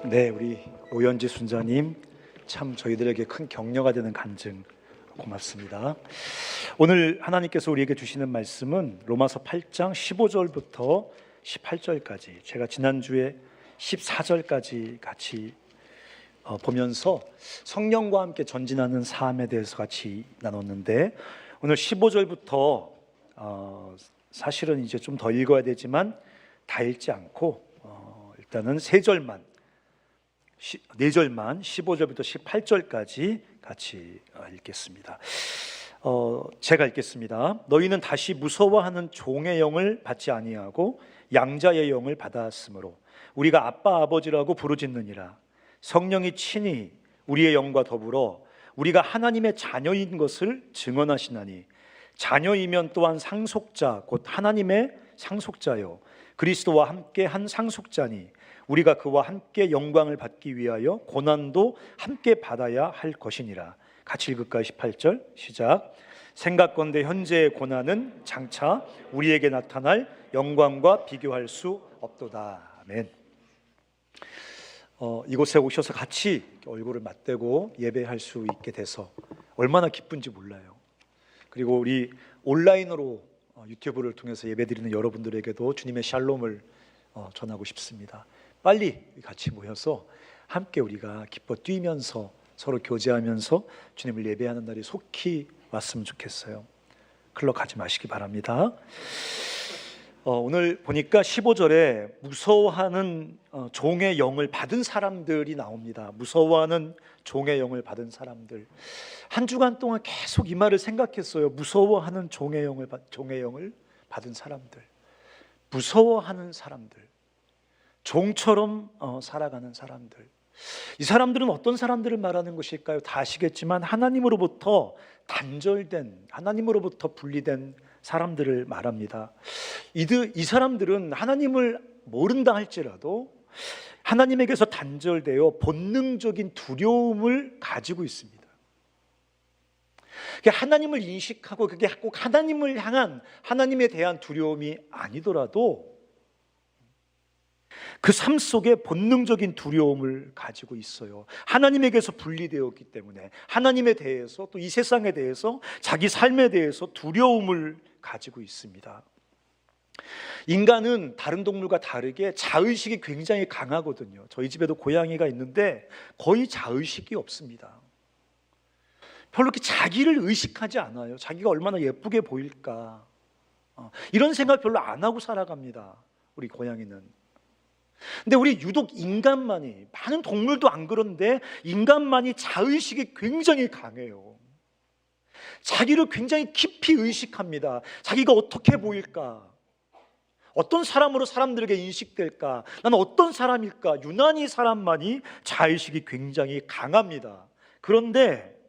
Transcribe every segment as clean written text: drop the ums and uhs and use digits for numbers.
네, 우리 오연지 순자님 참 저희들에게 큰 격려가 되는 간증 고맙습니다. 오늘 하나님께서 우리에게 주시는 말씀은 로마서 8장 15절부터 18절까지, 제가 지난주에 14절까지 같이 보면서 성령과 함께 전진하는 삶에 대해서 같이 나눴는데, 오늘 15절부터 사실은 이제 좀 더 읽어야 되지만 다 읽지 않고 일단은 3절만 15절부터 18절까지 같이 읽겠습니다. 제가 읽겠습니다. 너희는 다시 무서워하는 종의 영을 받지 아니하고 양자의 영을 받았으므로 우리가 아빠 아버지라고 부르짖느니라. 성령이 친히 우리의 영과 더불어 우리가 하나님의 자녀인 것을 증언하시나니, 자녀이면 또한 상속자 곧 하나님의 상속자요 그리스도와 함께 한 상속자니, 우리가 그와 함께 영광을 받기 위하여 고난도 함께 받아야 할 것이니라. 같이 읽을까요? 18절 시작. 생각건대 현재의 고난은 장차 우리에게 나타날 영광과 비교할 수 없도다. 아멘. 이곳에 오셔서 같이 얼굴을 맞대고 예배할 수 있게 돼서 얼마나 기쁜지 몰라요. 그리고 우리 온라인으로 유튜브를 통해서 예배드리는 여러분들에게도 주님의 샬롬을 전하고 싶습니다. 빨리 같이 모여서 함께 우리가 기뻐 뛰면서 서로 교제하면서 주님을 예배하는 날이 속히 왔으면 좋겠어요. 클럽 가지 마시기 바랍니다. 오늘 보니까 15절에 무서워하는 종의 영을 받은 사람들이 나옵니다. 무서워하는 종의 영을 받은 사람들. 한 주간 동안 계속 이 말을 생각했어요. 무서워하는 종의 영을 받은 사람들, 무서워하는 사람들, 종처럼 살아가는 사람들. 이 사람들은 어떤 사람들을 말하는 것일까요? 다 아시겠지만 하나님으로부터 단절된, 하나님으로부터 분리된 사람들을 말합니다. 이 사람들은 하나님을 모른다 할지라도 하나님에게서 단절되어 본능적인 두려움을 가지고 있습니다. 하나님을 인식하고 그게 꼭 하나님을 향한, 하나님에 대한 두려움이 아니더라도 그 삶 속에 본능적인 두려움을 가지고 있어요. 하나님에게서 분리되었기 때문에 하나님에 대해서, 또 이 세상에 대해서, 자기 삶에 대해서 두려움을 가지고 있습니다. 인간은 다른 동물과 다르게 자의식이 굉장히 강하거든요. 저희 집에도 고양이가 있는데 거의 자의식이 없습니다. 별로 이렇게 자기를 의식하지 않아요. 자기가 얼마나 예쁘게 보일까, 이런 생각 별로 안 하고 살아갑니다, 우리 고양이는. 근데 우리 유독 인간만이, 많은 동물도 안 그런데 인간만이 자의식이 굉장히 강해요. 자기를 굉장히 깊이 의식합니다. 자기가 어떻게 보일까, 어떤 사람으로 사람들에게 인식될까, 나는 어떤 사람일까, 유난히 사람만이 자의식이 굉장히 강합니다. 그런데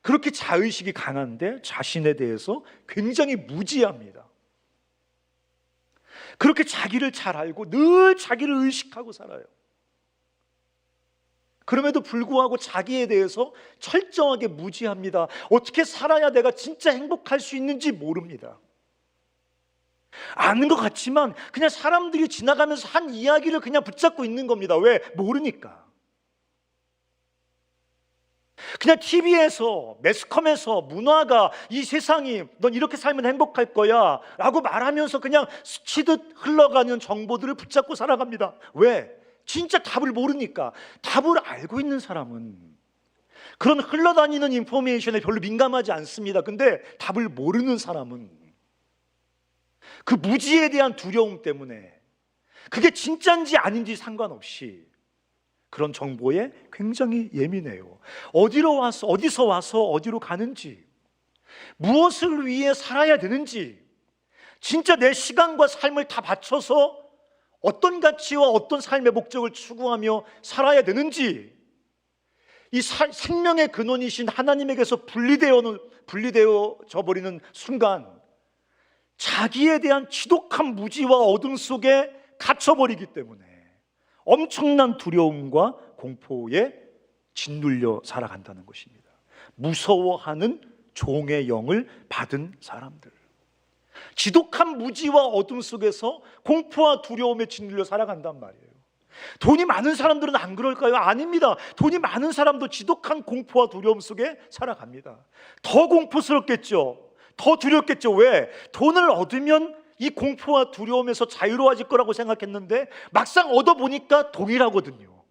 그렇게 자의식이 강한데 자신에 대해서 굉장히 무지합니다. 그렇게 자기를 잘 알고 늘 자기를 의식하고 살아요. 그럼에도 불구하고 자기에 대해서 철저하게 무지합니다. 어떻게 살아야 내가 진짜 행복할 수 있는지 모릅니다. 아는 것 같지만 그냥 사람들이 지나가면서 한 이야기를 그냥 붙잡고 있는 겁니다. 왜? 모르니까. 그냥 TV에서, 매스컴에서, 문화가 이 세상이 넌 이렇게 살면 행복할 거야 라고 말하면서 그냥 스치듯 흘러가는 정보들을 붙잡고 살아갑니다. 왜? 진짜 답을 모르니까. 답을 알고 있는 사람은 그런 흘러다니는 인포메이션에 별로 민감하지 않습니다. 근데 답을 모르는 사람은 그 무지에 대한 두려움 때문에, 그게 진짜인지 아닌지 상관없이 그런 정보에 굉장히 예민해요. 어디서 와서 어디로 가는지, 무엇을 위해 살아야 되는지, 진짜 내 시간과 삶을 다 바쳐서 어떤 가치와 어떤 삶의 목적을 추구하며 살아야 되는지, 이 생명의 근원이신 하나님에게서 분리되어져 버리는 순간 자기에 대한 지독한 무지와 어둠 속에 갇혀버리기 때문에 엄청난 두려움과 공포에 짓눌려 살아간다는 것입니다. 무서워하는 종의 영을 받은 사람들, 지독한 무지와 어둠 속에서 공포와 두려움에 짓눌려 살아간단 말이에요. 돈이 많은 사람들은 안 그럴까요? 아닙니다. 돈이 많은 사람도 지독한 공포와 두려움 속에 살아갑니다. 더 공포스럽겠죠. 더 두렵겠죠. 왜? 돈을 얻으면 이 공포와 두려움에서 자유로워질 거라고 생각했는데 막상 얻어보니까 동일하거든요.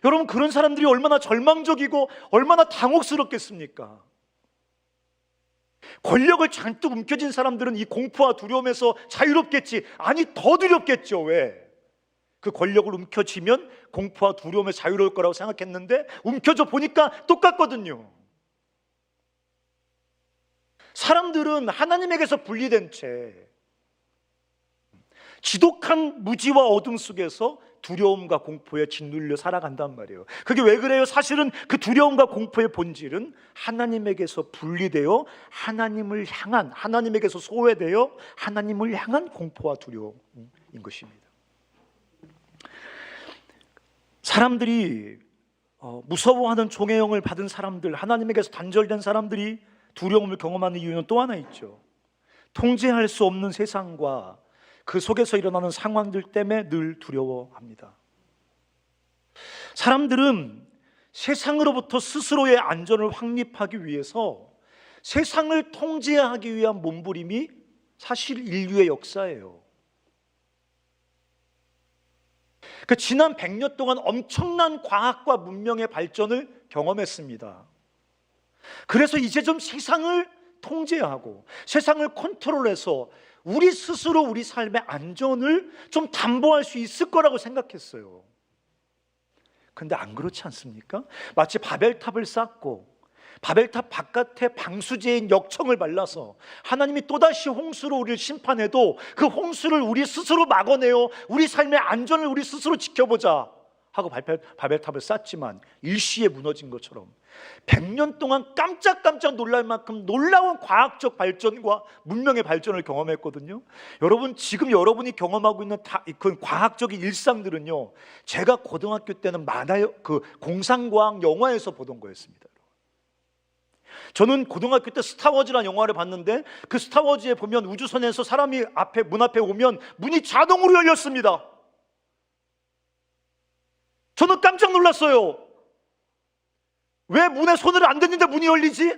여러분, 그런 사람들이 얼마나 절망적이고 얼마나 당혹스럽겠습니까? 권력을 잔뜩 움켜쥔 사람들은 이 공포와 두려움에서 자유롭겠지. 아니, 더 두렵겠죠. 왜? 그 권력을 움켜쥐면 공포와 두려움에 자유로울 거라고 생각했는데 움켜져 보니까 똑같거든요. 사람들은 하나님에게서 분리된 채 지독한 무지와 어둠 속에서 두려움과 공포에 짓눌려 살아간단 말이에요. 그게 왜 그래요? 사실은 그 두려움과 공포의 본질은 하나님에게서 분리되어 하나님을 향한, 하나님에게서 소외되어 하나님을 향한 공포와 두려움인 것입니다. 사람들이 무서워하는 종의 영을 받은 사람들, 하나님에게서 단절된 사람들이 두려움을 경험하는 이유는 또 하나 있죠. 통제할 수 없는 세상과 그 속에서 일어나는 상황들 때문에 늘 두려워합니다. 사람들은 세상으로부터 스스로의 안전을 확립하기 위해서 세상을 통제하기 위한 몸부림이 사실 인류의 역사예요. 그 지난 100년 동안 엄청난 과학과 문명의 발전을 경험했습니다. 그래서 이제 좀 세상을 통제하고 세상을 컨트롤해서 우리 스스로 우리 삶의 안전을 좀 담보할 수 있을 거라고 생각했어요. 근데 안 그렇지 않습니까? 마치 바벨탑을 쌓고 바벨탑 바깥에 방수제인 역청을 발라서 하나님이 또다시 홍수로 우리를 심판해도 그 홍수를 우리 스스로 막아내어 우리 삶의 안전을 우리 스스로 지켜보자 하고 바벨탑을 쌓지만 일시에 무너진 것처럼 100년 동안 깜짝깜짝 놀랄 만큼 놀라운 과학적 발전과 문명의 발전을 경험했거든요. 여러분, 지금 여러분이 경험하고 있는 그 과학적인 일상들은요, 제가 고등학교 때는 그 공상과학 영화에서 보던 거였습니다. 저는 고등학교 때 스타워즈라는 영화를 봤는데 그 스타워즈에 보면 우주선에서 사람이 문 앞에 오면 문이 자동으로 열렸습니다. 저는 깜짝 놀랐어요. 왜 문에 손을 안 댔는데 문이 열리지?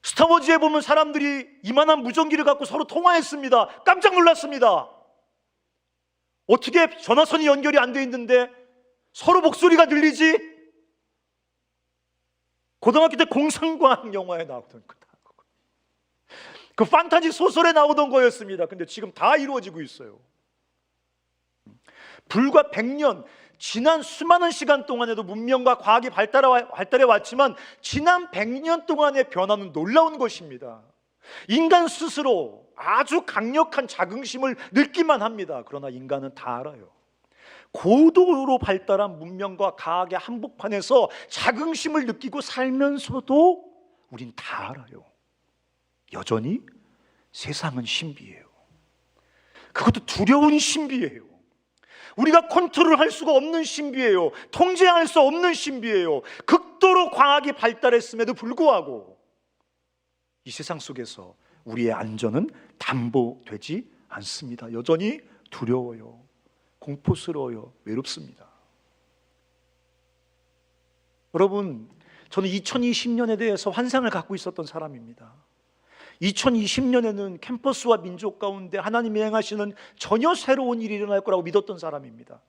스타워즈에 보면 사람들이 이만한 무전기를 갖고 서로 통화했습니다. 깜짝 놀랐습니다. 어떻게 전화선이 연결이 안 돼 있는데 서로 목소리가 들리지? 고등학교 때 공상과학 영화에 나오던 거다. 그 판타지 소설에 나오던 거였습니다. 근데 지금 다 이루어지고 있어요. 불과 100년, 지난 수많은 시간 동안에도 문명과 과학이 발달해 왔지만 지난 100년 동안의 변화는 놀라운 것입니다. 인간 스스로 아주 강력한 자긍심을 느끼만 합니다. 그러나 인간은 다 알아요. 고도로 발달한 문명과 과학의 한복판에서 자긍심을 느끼고 살면서도 우린 다 알아요. 여전히 세상은 신비해요. 그것도 두려운 신비예요. 우리가 컨트롤할 수가 없는 신비예요. 통제할 수 없는 신비예요. 극도로 과학이 발달했음에도 불구하고 이 세상 속에서 우리의 안전은 담보되지 않습니다. 여전히 두려워요. 공포스러워요. 외롭습니다. 여러분, 저는 2020년에 대해서 환상을 갖고 있었던 사람입니다. 2020년에는 캠퍼스와 민족 가운데 하나님이 행하시는 전혀 새로운 일이 일어날 거라고 믿었던 사람입니다.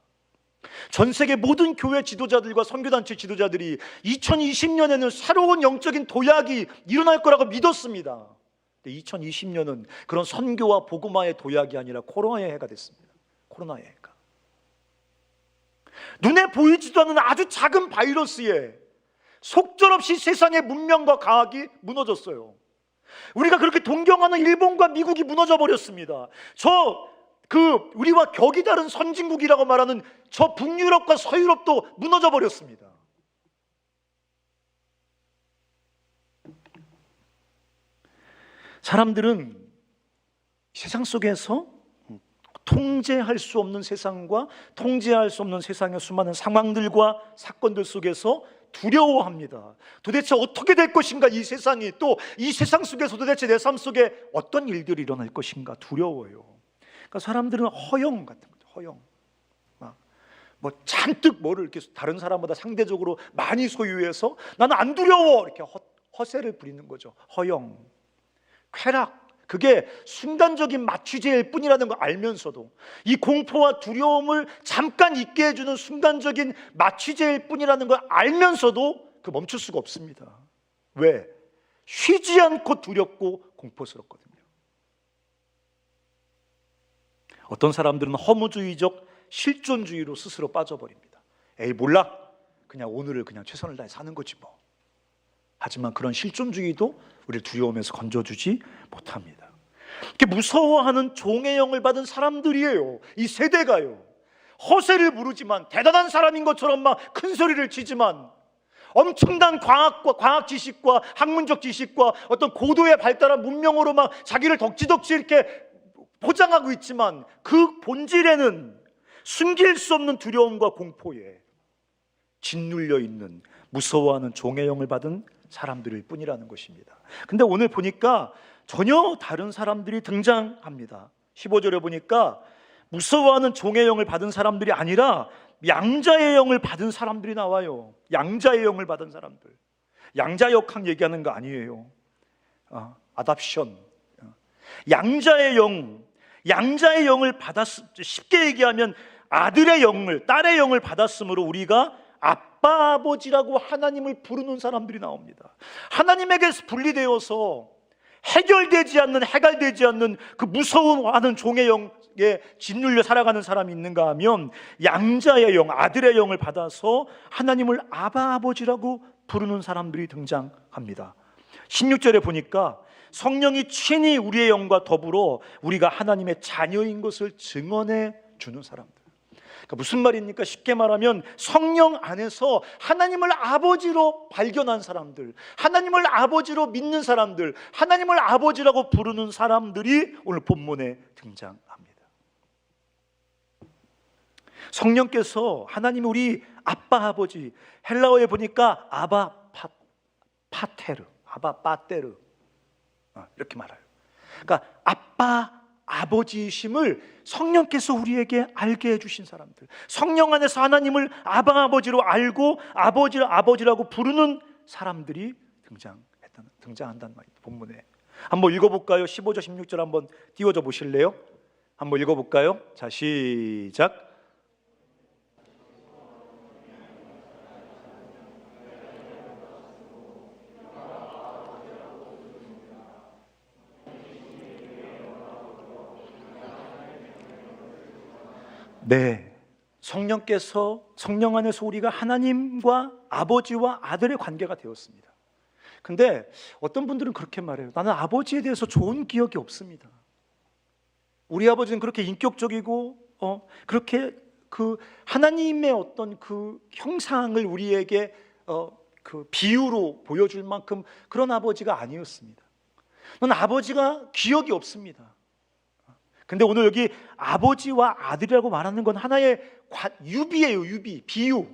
전 세계 모든 교회 지도자들과 선교단체 지도자들이 2020년에는 새로운 영적인 도약이 일어날 거라고 믿었습니다. 2020년은 그런 선교와 복음화의 도약이 아니라 코로나의 해가 됐습니다. 코로나의 해가. 눈에 보이지도 않는 아주 작은 바이러스에 속절없이 세상의 문명과 과학이 무너졌어요. 우리가 그렇게 동경하는 일본과 미국이 무너져 버렸습니다. 우리와 격이 다른 선진국이라고 말하는 저 북유럽과 서유럽도 무너져 버렸습니다. 사람들은 세상 속에서 통제할 수 없는 세상과 통제할 수 없는 세상의 수많은 상황들과 사건들 속에서 두려워합니다. 도대체 어떻게 될 것인가, 이 세상이, 또 이 세상 속에서 도대체 내 삶 속에 어떤 일들이 일어날 것인가 두려워요. 그러니까 사람들은 허영 같은 거죠. 허영. 뭐 잔뜩 뭐를 이렇게 다른 사람보다 상대적으로 많이 소유해서 나는 안 두려워 이렇게 허세를 부리는 거죠. 허영, 쾌락. 그게 순간적인 마취제일 뿐이라는 걸 알면서도 이 공포와 두려움을 잠깐 있게 해주는 순간적인 마취제일 뿐이라는 걸 알면서도 그 멈출 수가 없습니다. 왜? 쉬지 않고 두렵고 공포스럽거든요. 어떤 사람들은 허무주의적 실존주의로 스스로 빠져버립니다. 에이 몰라, 그냥 오늘을 그냥 최선을 다해 사는 거지 뭐. 하지만 그런 실존주의도 우리를 두려움에서 건져주지 못합니다. 이렇게 무서워하는 종의 영을 받은 사람들이에요. 이 세대가요. 허세를 부르지만 대단한 사람인 것처럼 막 큰 소리를 치지만 엄청난 과학 지식과 학문적 지식과 어떤 고도의 발달한 문명으로 막 자기를 덕지덕지 이렇게 포장하고 있지만 그 본질에는 숨길 수 없는 두려움과 공포에 짓눌려 있는 무서워하는 종의 영을 받은 사람들일 뿐이라는 것입니다. 근데 오늘 보니까 전혀 다른 사람들이 등장합니다. 15절에 보니까 무서워하는 종의 영을 받은 사람들이 아니라 양자의 영을 받은 사람들이 나와요. 양자의 영을 받은 사람들. 양자역학 얘기하는 거 아니에요. 아답션. 양자의 영을 쉽게 얘기하면 아들의 영을, 딸의 영을 받았으므로 우리가 아빠 아버지라고 하나님을 부르는 사람들이 나옵니다. 하나님에게서 분리되어서 해결되지 않는 그 무서워하는 종의 영에 짓눌려 살아가는 사람이 있는가 하면 양자의 영, 아들의 영을 받아서 하나님을 아바 아버지라고 부르는 사람들이 등장합니다. 16절에 보니까 성령이 친히 우리의 영과 더불어 우리가 하나님의 자녀인 것을 증언해 주는 사람들. 그러니까 무슨 말입니까? 쉽게 말하면 성령 안에서 하나님을 아버지로 발견한 사람들, 하나님을 아버지로 믿는 사람들, 하나님을 아버지라고 부르는 사람들이 오늘 본문에 등장합니다. 성령께서 하나님이 우리 아빠 아버지, 헬라어에 보니까 아바 파테르, 아바 파테르 이렇게 말해요. 그러니까 아빠 아버지이심을 성령께서 우리에게 알게 해주신 사람들, 성령 안에서 하나님을 아바 아버지로 알고 아버지라고 부르는 사람들이 등장한다는 말입니다. 본문에 한번 읽어볼까요? 15절 16절 한번 띄워줘 보실래요? 한번 읽어볼까요? 자, 시작. 네, 성령 안에서 우리가 하나님과 아버지와 아들의 관계가 되었습니다. 근데 어떤 분들은 그렇게 말해요. 나는 아버지에 대해서 좋은 기억이 없습니다. 우리 아버지는 그렇게 인격적이고 그렇게 그 하나님의 어떤 그 형상을 우리에게 그 비유로 보여줄 만큼 그런 아버지가 아니었습니다. 난 아버지가 기억이 없습니다. 근데 오늘 여기 아버지와 아들이라고 말하는 건 하나의 유비예요. 비유.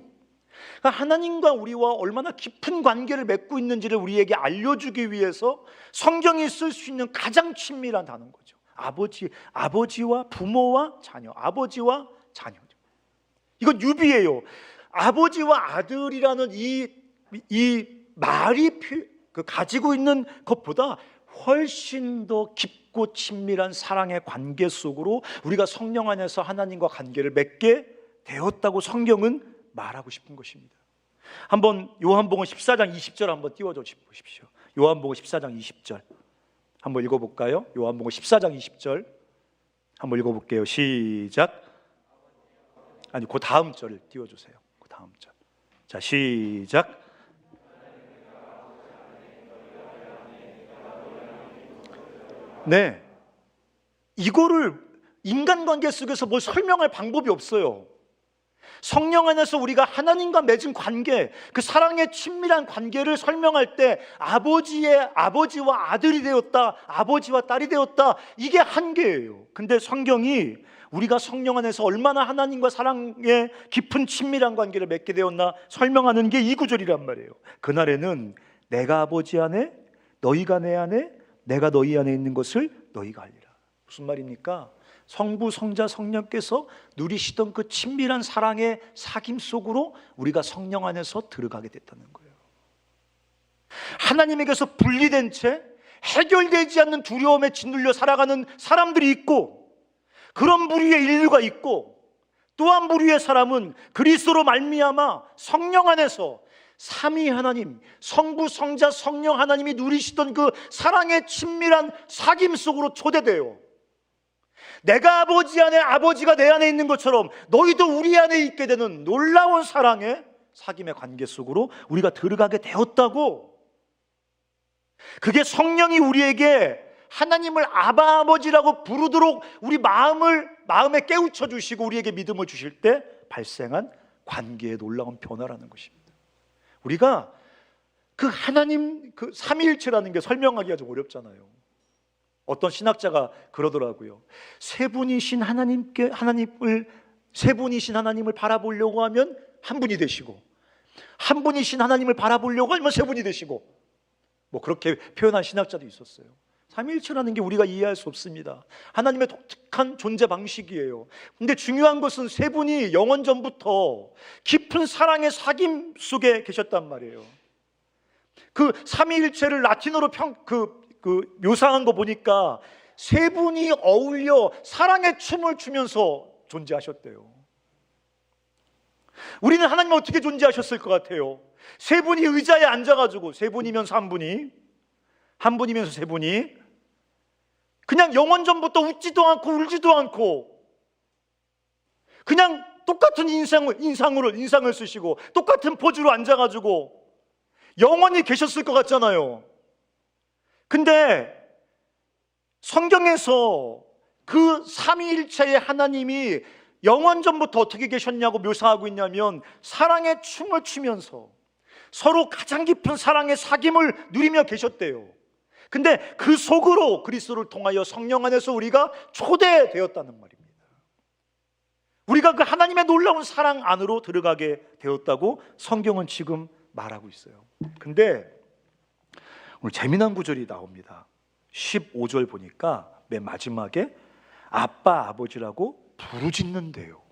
그러니까 하나님과 우리와 얼마나 깊은 관계를 맺고 있는지를 우리에게 알려주기 위해서 성경이 쓸 수 있는 가장 친밀한 단어인 거죠. 아버지와 부모와 자녀, 아버지와 자녀죠. 이건 유비예요. 아버지와 아들이라는 이 말이 가지고 있는 것보다 훨씬 더 깊고 친밀한 사랑의 관계 속으로 우리가 성령 안에서 하나님과 관계를 맺게 되었다고 성경은 말하고 싶은 것입니다. 한번 요한복음 14장 20절 한번 띄워줘 보십시오. 요한복음 14장 20절 한번 읽어볼까요? 요한복음 14장 20절 한번 읽어볼게요. 시작. 아니 그 다음 절을 띄워주세요. 그 다음 절. 자, 시작. 네, 이거를 인간관계 속에서 뭘 설명할 방법이 없어요. 성령 안에서 우리가 하나님과 맺은 관계, 그 사랑의 친밀한 관계를 설명할 때 아버지와 아들이 되었다, 아버지와 딸이 되었다, 이게 한계예요. 근데 성경이 우리가 성령 안에서 얼마나 하나님과 사랑의 깊은 친밀한 관계를 맺게 되었나 설명하는 게 이 구절이란 말이에요. 그날에는 내가 아버지 안에, 너희가 내 안에, 내가 너희 안에 있는 것을 너희가 알리라. 무슨 말입니까? 성부, 성자, 성령께서 누리시던 그 친밀한 사랑의 사귐 속으로 우리가 성령 안에서 들어가게 됐다는 거예요. 하나님에게서 분리된 채 해결되지 않는 두려움에 짓눌려 살아가는 사람들이 있고, 그런 부류의 인류가 있고, 또 한 부류의 사람은 그리스도로 말미암아 성령 안에서 삼위 하나님, 성부, 성자, 성령 하나님이 누리시던 그 사랑의 친밀한 사귐 속으로 초대돼요. 내가 아버지 안에, 아버지가 내 안에 있는 것처럼 너희도 우리 안에 있게 되는 놀라운 사랑의 사귐의 관계 속으로 우리가 들어가게 되었다고. 그게 성령이 우리에게 하나님을 아바 아버지라고 부르도록 우리 마음에 깨우쳐 주시고 우리에게 믿음을 주실 때 발생한 관계의 놀라운 변화라는 것입니다. 우리가 그 하나님, 그 삼위일체라는 게 설명하기가 좀 어렵잖아요. 어떤 신학자가 그러더라고요. 세 분이신 하나님을 바라보려고 하면 한 분이 되시고, 한 분이신 하나님을 바라보려고 하면 세 분이 되시고, 뭐 그렇게 표현한 신학자도 있었어요. 삼위일체라는 게 우리가 이해할 수 없습니다. 하나님의 독특한 존재 방식이에요. 근데 중요한 것은 세 분이 영원 전부터 깊은 사랑의 사귐 속에 계셨단 말이에요. 그 삼위일체를 라틴어로 묘사한 거 보니까 세 분이 어울려 사랑의 춤을 추면서 존재하셨대요. 우리는 하나님은 어떻게 존재하셨을 것 같아요? 세 분이 의자에 앉아가지고, 세 분이면서 한 분이, 한 분이면서 세 분이 그냥 영원 전부터 웃지도 않고 울지도 않고 그냥 똑같은 인상을 쓰시고 똑같은 포즈로 앉아가지고 영원히 계셨을 것 같잖아요. 근데 성경에서 그 삼위일체의 하나님이 영원 전부터 어떻게 계셨냐고 묘사하고 있냐면, 사랑의 춤을 추면서 서로 가장 깊은 사랑의 사귐을 누리며 계셨대요. 근데 그 속으로 그리스도를 통하여 성령 안에서 우리가 초대되었다는 말입니다. 우리가 그 하나님의 놀라운 사랑 안으로 들어가게 되었다고 성경은 지금 말하고 있어요. 근데 오늘 재미난 구절이 나옵니다. 15절 보니까 맨 마지막에 아빠, 아버지라고 부르짖는데요.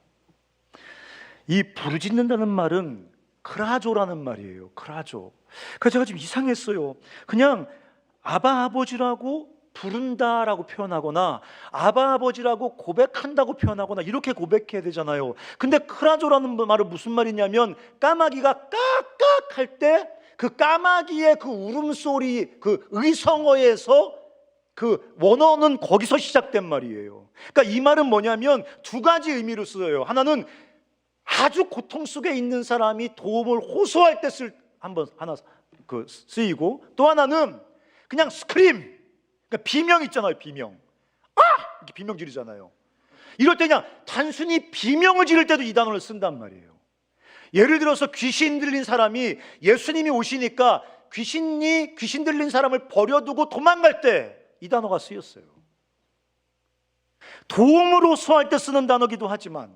이 부르짖는다는 말은 크라조라는 말이에요. 크라조. 그래서 제가 좀 이상했어요. 그냥 아바 아버지라고 부른다라고 표현하거나 아바 아버지라고 고백한다고 표현하거나 이렇게 고백해야 되잖아요. 근데 크라조라는 말은 무슨 말이냐면, 까마귀가 깍깍 할 때 그 까마귀의 그 울음소리, 그 의성어에서 그 원어는 거기서 시작된 말이에요. 그러니까 이 말은 뭐냐면 두 가지 의미로 쓰여요. 하나는 아주 고통 속에 있는 사람이 도움을 호소할 때 쓰이고, 또 하나는 그냥 스크림, 그러니까 비명 있잖아요. 비명, 이렇게 비명 지르잖아요. 이럴 때 그냥 단순히 비명을 지를 때도 이 단어를 쓴단 말이에요. 예를 들어서 귀신 들린 사람이 예수님이 오시니까 귀신 들린 사람을 버려두고 도망갈 때 이 단어가 쓰였어요. 도움을 호소할 때 쓰는 단어기도 하지만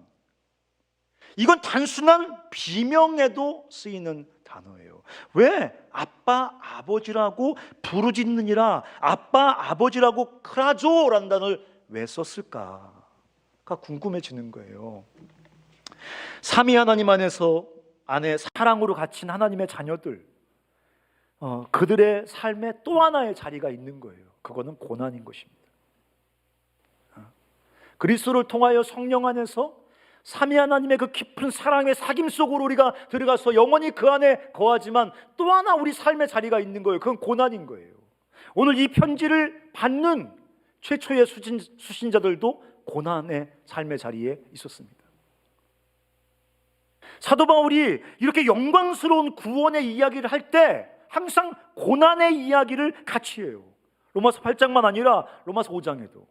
이건 단순한 비명에도 쓰이는 단어예요. 왜 아빠, 아버지라고 부르짖느니라, 아빠, 아버지라고 크라조라는 단어를 왜 썼을까가 궁금해지는 거예요. 삼위 하나님 안에 사랑으로 갇힌 하나님의 자녀들, 그들의 삶에 또 하나의 자리가 있는 거예요. 그거는 고난인 것입니다. 그리스도를 통하여 성령 안에서 삼위 하나님의 그 깊은 사랑의 사귐 속으로 우리가 들어가서 영원히 그 안에 거하지만 또 하나 우리 삶의 자리가 있는 거예요. 그건 고난인 거예요. 오늘 이 편지를 받는 최초의 수신자들도 고난의 삶의 자리에 있었습니다. 사도 바울이 이렇게 영광스러운 구원의 이야기를 할 때 항상 고난의 이야기를 같이 해요. 로마서 8장만 아니라 로마서 5장에도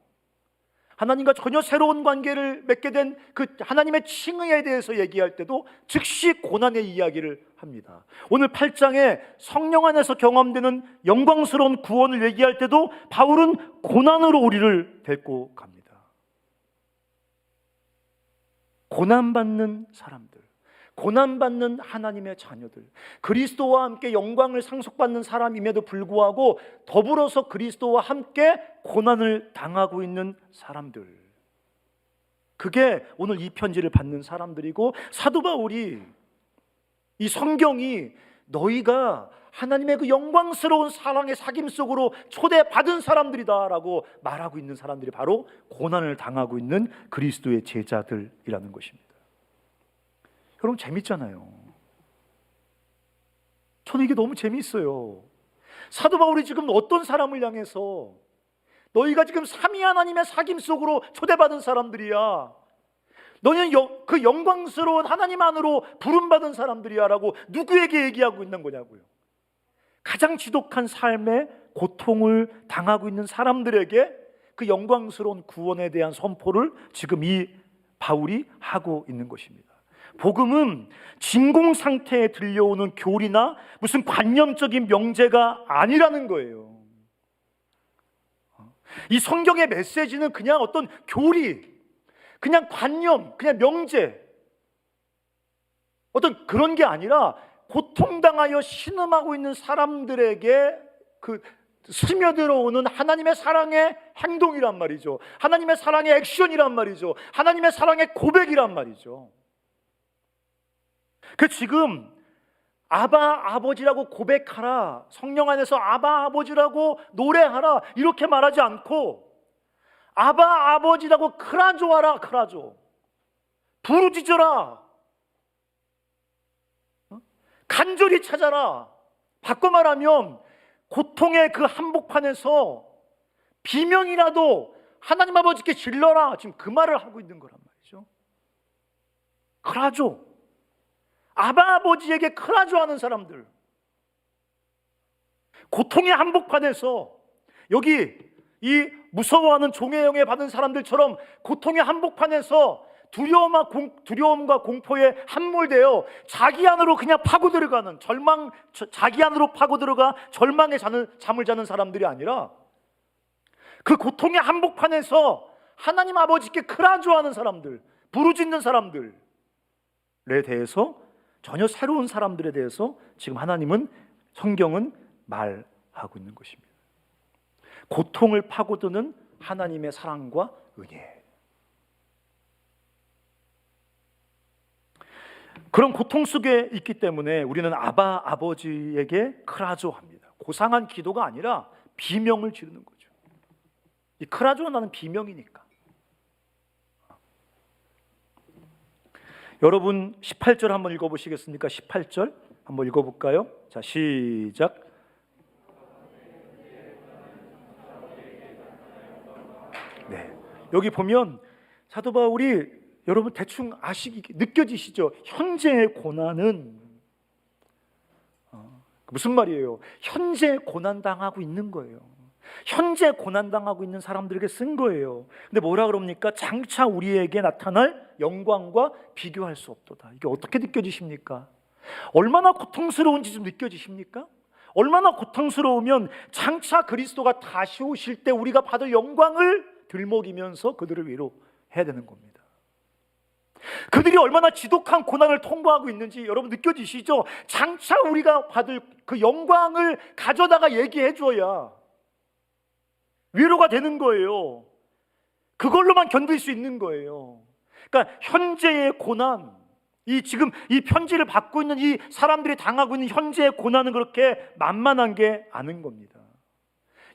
하나님과 전혀 새로운 관계를 맺게 된 그 하나님의 칭의에 대해서 얘기할 때도 즉시 고난의 이야기를 합니다. 오늘 8장에 성령 안에서 경험되는 영광스러운 구원을 얘기할 때도 바울은 고난으로 우리를 데리고 갑니다. 고난받는 사람들, 고난받는 하나님의 자녀들, 그리스도와 함께 영광을 상속받는 사람임에도 불구하고 더불어서 그리스도와 함께 고난을 당하고 있는 사람들, 그게 오늘 이 편지를 받는 사람들이고, 사도 바울이 이 성경이 너희가 하나님의 그 영광스러운 사랑의 사귐 속으로 초대받은 사람들이다라고 말하고 있는 사람들이 바로 고난을 당하고 있는 그리스도의 제자들이라는 것입니다. 여러분, 재밌잖아요. 저는 이게 너무 재미있어요. 사도 바울이 지금 어떤 사람을 향해서 너희가 지금 삼위 하나님의 사귐 속으로 초대받은 사람들이야, 너는 그 영광스러운 하나님 안으로 부름받은 사람들이야 라고 누구에게 얘기하고 있는 거냐고요. 가장 지독한 삶의 고통을 당하고 있는 사람들에게 그 영광스러운 구원에 대한 선포를 지금 이 바울이 하고 있는 것입니다. 복음은 진공 상태에 들려오는 교리나 무슨 관념적인 명제가 아니라는 거예요. 이 성경의 메시지는 그냥 어떤 교리, 그냥 관념, 그냥 명제, 어떤 그런 게 아니라 고통당하여 신음하고 있는 사람들에게 그 스며들어오는 하나님의 사랑의 행동이란 말이죠. 하나님의 사랑의 액션이란 말이죠. 하나님의 사랑의 고백이란 말이죠. 그 지금 아바 아버지라고 고백하라, 성령 안에서 아바 아버지라고 노래하라, 이렇게 말하지 않고 아바 아버지라고 크라조하라, 크라조, 부르짖어라, 간절히 찾아라. 바꿔 말하면 고통의 그 한복판에서 비명이라도 하나님 아버지께 질러라, 지금 그 말을 하고 있는 거란 말이죠. 크라조, 아바 아버지에게 크라조하는 사람들, 고통의 한복판에서 여기 이 무서워하는 종의 영에 받은 사람들처럼 고통의 한복판에서 두려움과 공포에 함몰되어 자기 안으로 그냥 파고 들어가는 자기 안으로 파고 들어가 절망의 잠을 자는 사람들이 아니라 그 고통의 한복판에서 하나님 아버지께 크라조하는 사람들, 부르짖는 사람들에 대해서, 전혀 새로운 사람들에 대해서 지금 성경은 말하고 있는 것입니다. 고통을 파고드는 하나님의 사랑과 은혜, 그런 고통 속에 있기 때문에 우리는 아바 아버지에게 크라조합니다. 고상한 기도가 아니라 비명을 지르는 거죠. 이 크라조는 나는 비명이니까. 여러분 18절 한번 읽어보시겠습니까? 18절 한번 읽어볼까요? 자, 시작. 네, 여기 보면 사도 바울이, 여러분 대충 느껴지시죠? 현재의 고난은 무슨 말이에요? 현재 고난당하고 있는 거예요. 현재 고난당하고 있는 사람들에게 쓴 거예요. 근데 뭐라 그럽니까? 장차 우리에게 나타날 영광과 비교할 수 없도다. 이게 어떻게 느껴지십니까? 얼마나 고통스러운지 좀 느껴지십니까? 얼마나 고통스러우면 장차 그리스도가 다시 오실 때 우리가 받을 영광을 들먹이면서 그들을 위로해야 되는 겁니다. 그들이 얼마나 지독한 고난을 통과하고 있는지 여러분 느껴지시죠? 장차 우리가 받을 그 영광을 가져다가 얘기해 줘야 위로가 되는 거예요. 그걸로만 견딜 수 있는 거예요. 그러니까 현재의 고난, 지금 이 편지를 받고 있는 이 사람들이 당하고 있는 현재의 고난은 그렇게 만만한 게 아닌 겁니다.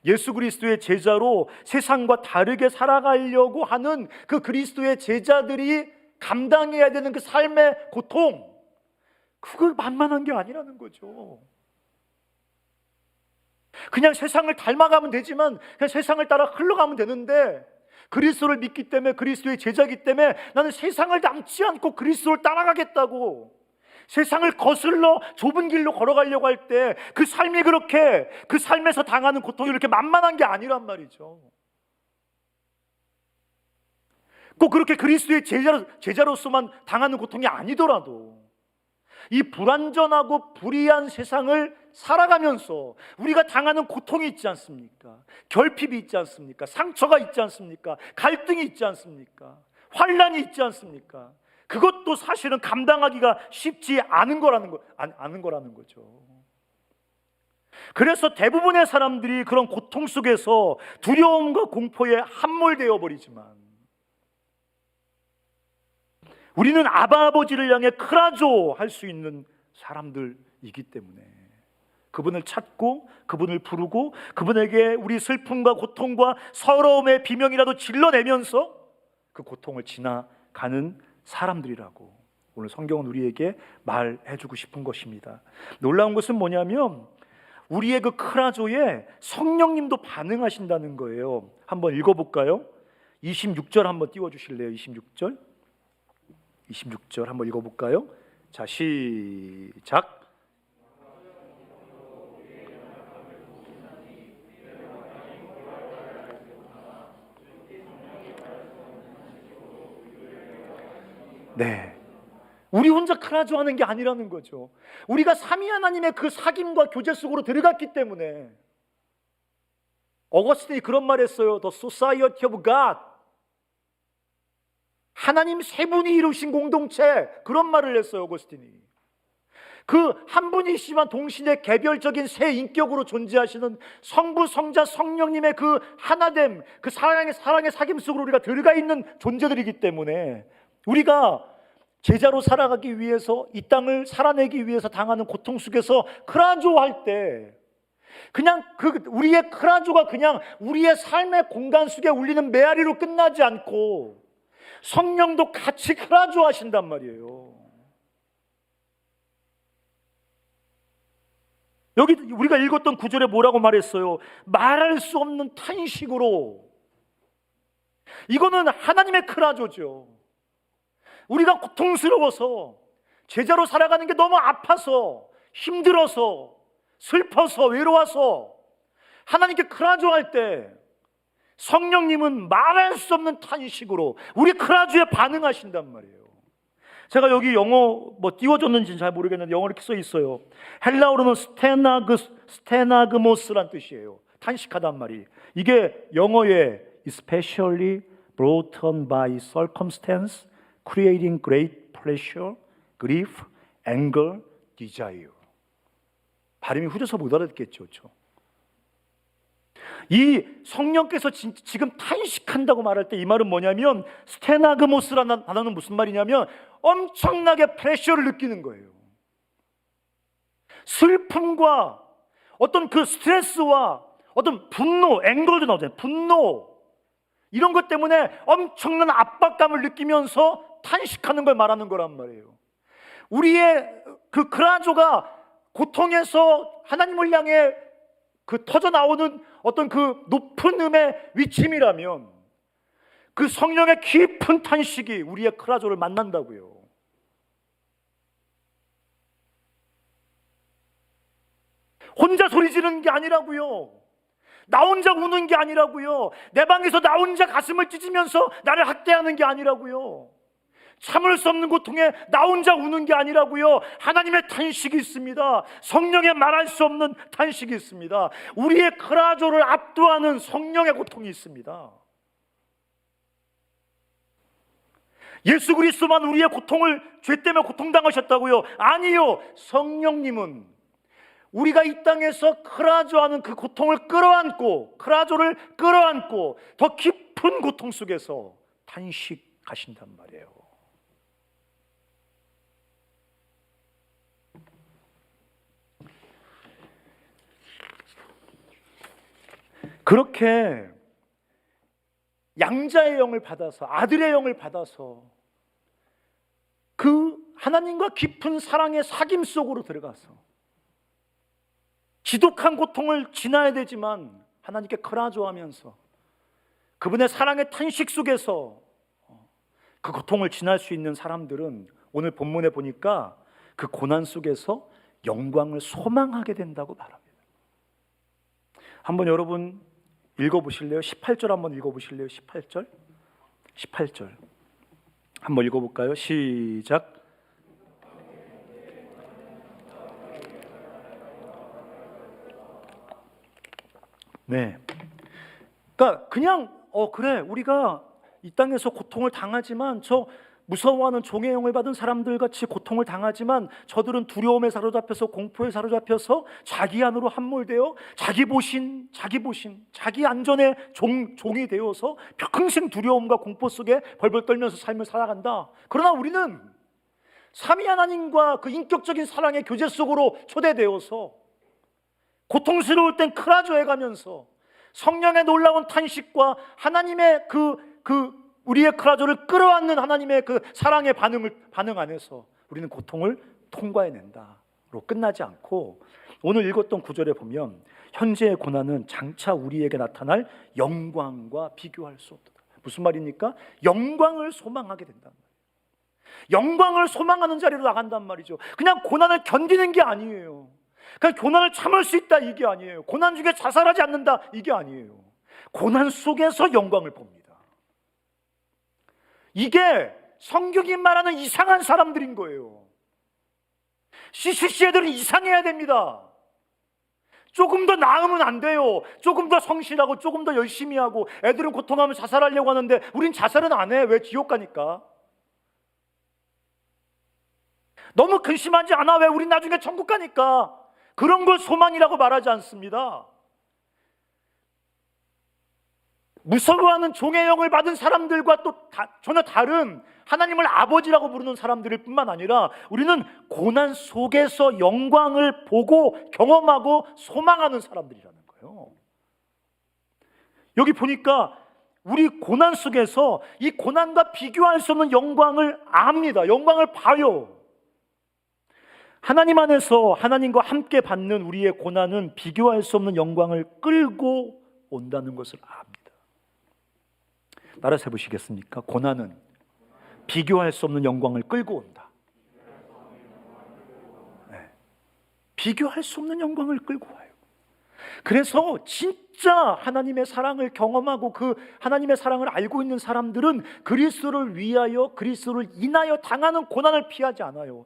예수 그리스도의 제자로 세상과 다르게 살아가려고 하는 그 그리스도의 제자들이 감당해야 되는 그 삶의 고통, 그걸 만만한 게 아니라는 거죠. 그냥 세상을 닮아가면 되지만, 그냥 세상을 따라 흘러가면 되는데, 그리스도를 믿기 때문에, 그리스도의 제자이기 때문에 나는 세상을 닮지 않고 그리스도를 따라가겠다고, 세상을 거슬러 좁은 길로 걸어가려고 할 때 그 삶이 그렇게, 그 삶에서 당하는 고통이 그렇게 만만한 게 아니란 말이죠. 꼭 그렇게 그리스도의 제자로서만 당하는 고통이 아니더라도 이 불완전하고 불의한 세상을 살아가면서 우리가 당하는 고통이 있지 않습니까? 결핍이 있지 않습니까? 상처가 있지 않습니까? 갈등이 있지 않습니까? 환난이 있지 않습니까? 그것도 사실은 감당하기가 쉽지 않은 거라는 거죠. 그래서 대부분의 사람들이 그런 고통 속에서 두려움과 공포에 함몰되어 버리지만, 우리는 아바 아버지를 향해 크라조 할 수 있는 사람들이기 때문에 그분을 찾고 그분을 부르고 그분에게 우리 슬픔과 고통과 서러움의 비명이라도 질러내면서 그 고통을 지나가는 사람들이라고 오늘 성경은 우리에게 말해주고 싶은 것입니다. 놀라운 것은 뭐냐면 우리의 그 크라조에 성령님도 반응하신다는 거예요. 한번 읽어볼까요? 26절 한번 띄워주실래요? 26절 한번 읽어볼까요? 자, 시작. 네, 우리 혼자 크라조 하는 게 아니라는 거죠. 우리가 삼위 하나님의 그 사귐과 교제 속으로 들어갔기 때문에 어거스틴이 그런 말 했어요. The Society of God, 하나님 세 분이 이루신 공동체, 그런 말을 했어요. 어거스틴이 그 한 분이시지만 동시에 개별적인 세 인격으로 존재하시는 성부, 성자, 성령님의 그 하나됨, 그 사랑의 사귐 속으로 우리가 들어가 있는 존재들이기 때문에 우리가 제자로 살아가기 위해서 이 땅을 살아내기 위해서 당하는 고통 속에서 크라조 할 때 그냥 우리의 크라조가 그냥 우리의 삶의 공간 속에 울리는 메아리로 끝나지 않고 성령도 같이 크라조 하신단 말이에요. 여기 우리가 읽었던 구절에 뭐라고 말했어요? 말할 수 없는 탄식으로. 이거는 하나님의 크라조죠. 우리가 고통스러워서 제자로 살아가는 게 너무 아파서 힘들어서 슬퍼서 외로워서 하나님께 크라조할 때 성령님은 말할 수 없는 탄식으로 우리 크라조에 반응하신단 말이에요. 제가 여기 영어 띄워줬는지는 잘 모르겠는데 영어로 이렇게 써 있어요. 헬라어로는 스테나그모스란 뜻이에요. 탄식하단 말이. 이게 영어에 especially brought on by circumstance creating great pleasure, grief, anger, desire. 발음이 후져서 못 알아듣겠죠. 그렇죠? 이 성령께서 지금 탄식한다고 말할 때 이 말은 뭐냐면 스테나그모스라는 단어는 무슨 말이냐면 엄청나게 프레셔를 느끼는 거예요. 슬픔과 어떤 그 스트레스와 어떤 분노, 앵걸도 나오잖아요. 분노 이런 것 때문에 엄청난 압박감을 느끼면서 탄식하는 걸 말하는 거란 말이에요. 우리의 그 크라조가 고통에서 하나님을 향해 그 터져 나오는 어떤 그 높은 음의 위침이라면 그 성령의 깊은 탄식이 우리의 크라조를 만난다고요. 혼자 소리 지르는 게 아니라고요. 나 혼자 우는 게 아니라고요. 내 방에서 나 혼자 가슴을 찢으면서 나를 학대하는 게 아니라고요. 참을 수 없는 고통에 나 혼자 우는 게 아니라고요. 하나님의 탄식이 있습니다. 성령의 말할 수 없는 탄식이 있습니다. 우리의 크라조를 압도하는 성령의 고통이 있습니다. 예수 그리스도만 우리의 고통을 죄 때문에 고통당하셨다고요? 아니요. 성령님은 우리가 이 땅에서 크라조하는 그 고통을 끌어안고 크라조를 끌어안고 더 깊은 고통 속에서 탄식하신단 말이에요. 그렇게 양자의 영을 받아서 아들의 영을 받아서 그 하나님과 깊은 사랑의 사귐 속으로 들어가서 지독한 고통을 지나야 되지만 하나님께 크라조하면서 그분의 사랑의 탄식 속에서 그 고통을 지날 수 있는 사람들은 오늘 본문에 보니까 그 고난 속에서 영광을 소망하게 된다고 말합니다. 한번 여러분 읽어보실래요? 18절 한번 읽어보실래요? 18절 한번 읽어볼까요? 시작. 네, 그러니까 그냥 그래 우리가 이 땅에서 고통을 당하지만 저 무서워하는 종의 영을 받은 사람들 같이 고통을 당하지만 저들은 두려움에 사로잡혀서 공포에 사로잡혀서 자기 안으로 함몰되어 자기 보신, 자기 안전의 종이 되어서 평생 두려움과 공포 속에 벌벌 떨면서 삶을 살아간다. 그러나 우리는 삼위 하나님과 그 인격적인 사랑의 교제 속으로 초대되어서 고통스러울 땐 크라조해가면서 성령의 놀라운 탄식과 하나님의 우리의 크라조를 끌어안는 하나님의 그 사랑의 반응 안에서 우리는 고통을 통과해낸다로 끝나지 않고 오늘 읽었던 구절에 보면 현재의 고난은 장차 우리에게 나타날 영광과 비교할 수 없다. 무슨 말입니까? 영광을 소망하게 된단 말이에요. 영광을 소망하는 자리로 나간단 말이죠. 그냥 고난을 견디는 게 아니에요. 그냥 고난을 참을 수 있다 이게 아니에요. 고난 중에 자살하지 않는다 이게 아니에요. 고난 속에서 영광을 봅니다. 이게 성경이 말하는 이상한 사람들인 거예요. CCC 애들은 이상해야 됩니다. 조금 더 나으면 안 돼요. 조금 더 성실하고 조금 더 열심히 하고 애들은 고통하면 자살하려고 하는데 우린 자살은 안 해. 왜? 지옥 가니까. 너무 근심하지 않아. 왜? 우린 나중에 천국 가니까. 그런 걸 소망이라고 말하지 않습니다. 무서워하는 종의 영을 받은 사람들과 또 전혀 다른 하나님을 아버지라고 부르는 사람들일 뿐만 아니라 우리는 고난 속에서 영광을 보고 경험하고 소망하는 사람들이라는 거예요. 여기 보니까 우리 고난 속에서 이 고난과 비교할 수 없는 영광을 압니다. 영광을 봐요. 하나님 안에서 하나님과 함께 받는 우리의 고난은 비교할 수 없는 영광을 끌고 온다는 것을 압니다. 따라서 해보시겠습니까? 고난은 비교할 수 없는 영광을 끌고 온다. 네. 비교할 수 없는 영광을 끌고 와요. 그래서 진짜 하나님의 사랑을 경험하고 그 하나님의 사랑을 알고 있는 사람들은 그리스도를 위하여 그리스도를 인하여 당하는 고난을 피하지 않아요.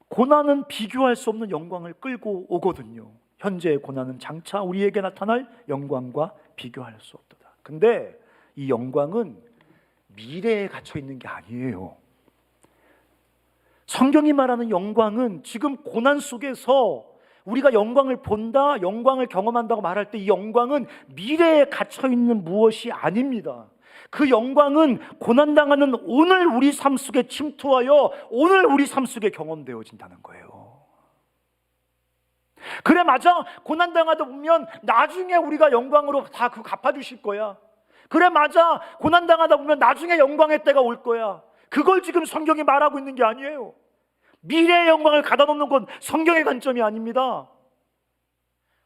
고난은 비교할 수 없는 영광을 끌고 오거든요. 현재의 고난은 장차 우리에게 나타날 영광과 비교할 수 없다. 근데 이 영광은 미래에 갇혀 있는 게 아니에요. 성경이 말하는 영광은 지금 고난 속에서 우리가 영광을 본다, 영광을 경험한다고 말할 때 이 영광은 미래에 갇혀 있는 무엇이 아닙니다. 그 영광은 고난당하는 오늘 우리 삶 속에 침투하여 오늘 우리 삶 속에 경험되어진다는 거예요. 그래, 맞아. 고난당하다 보면 나중에 우리가 영광으로 다 그거 갚아주실 거야. 그래, 맞아. 고난당하다 보면 나중에 영광의 때가 올 거야. 그걸 지금 성경이 말하고 있는 게 아니에요. 미래의 영광을 가다 놓는 건 성경의 관점이 아닙니다.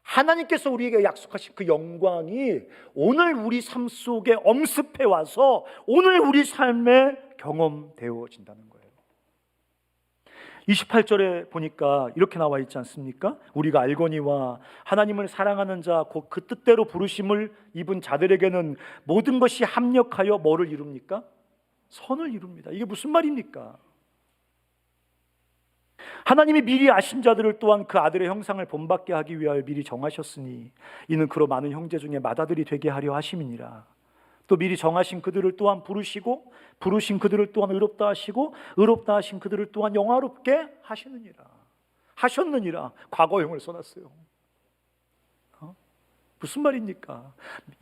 하나님께서 우리에게 약속하신 그 영광이 오늘 우리 삶 속에 엄습해 와서 오늘 우리 삶에 경험되어진다는 거예요. 28절에 보니까 이렇게 나와 있지 않습니까? 우리가 알거니와 하나님을 사랑하는 자 곧 그 뜻대로 부르심을 입은 자들에게는 모든 것이 합력하여 뭐를 이룹니까? 선을 이룹니다. 이게 무슨 말입니까? 하나님이 미리 아신 자들을 또한 그 아들의 형상을 본받게 하기 위하여 미리 정하셨으니 이는 그로 많은 형제 중에 맏아들이 되게 하려 하심이니라. 또 미리 정하신 그들을 또한 부르시고 부르신 그들을 또한 의롭다 하시고 의롭다 하신 그들을 또한 영화롭게 하셨느니라. 과거형을 써놨어요. 무슨 말입니까?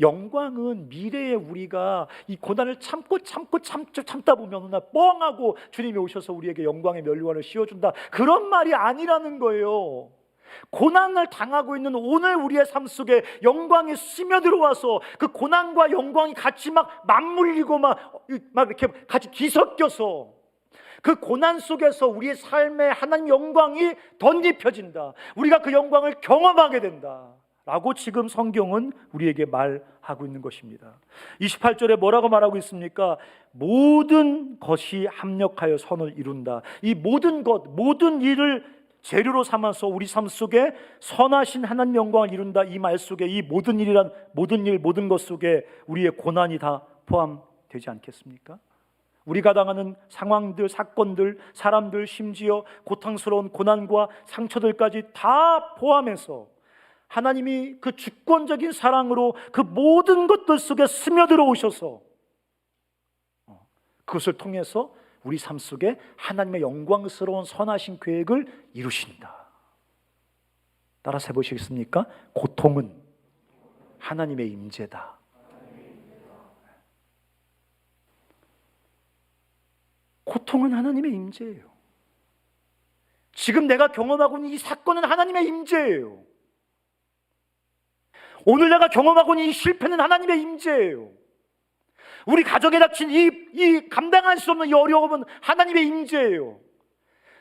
영광은 미래에 우리가 이 고난을 참다 보면 뻥하고 주님이 오셔서 우리에게 영광의 면류관을 씌워준다, 그런 말이 아니라는 거예요. 고난을 당하고 있는 오늘 우리의 삶 속에 영광이 스며들어와서 그 고난과 영광이 같이 막 맞물리고 막 이렇게 같이 뒤섞여서 그 고난 속에서 우리의 삶에 하나님 영광이 덧입혀진다. 우리가 그 영광을 경험하게 된다 라고 지금 성경은 우리에게 말하고 있는 것입니다. 28절에 뭐라고 말하고 있습니까? 모든 것이 합력하여 선을 이룬다. 이 모든 것, 모든 일을 재료로 삼아서 우리 삶 속에 선하신 하나님 영광을 이룬다. 이 말 속에 이 모든 일이란 모든 일, 모든 것 속에 우리의 고난이 다 포함되지 않겠습니까? 우리가 당하는 상황들, 사건들, 사람들, 심지어 고통스러운 고난과 상처들까지 다 포함해서 하나님이 그 주권적인 사랑으로 그 모든 것들 속에 스며들어 오셔서 그것을 통해서 우리 삶 속에 하나님의 영광스러운 선하신 계획을 이루신다. 따라서 해보시겠습니까? 고통은 하나님의 임재다. 고통은 하나님의 임재예요. 지금 내가 경험하고 있는 이 사건은 하나님의 임재예요. 오늘 내가 경험하고 있는 이 실패는 하나님의 임재예요. 우리 가정에 닥친 이 감당할 수 없는 이 어려움은 하나님의 임재예요.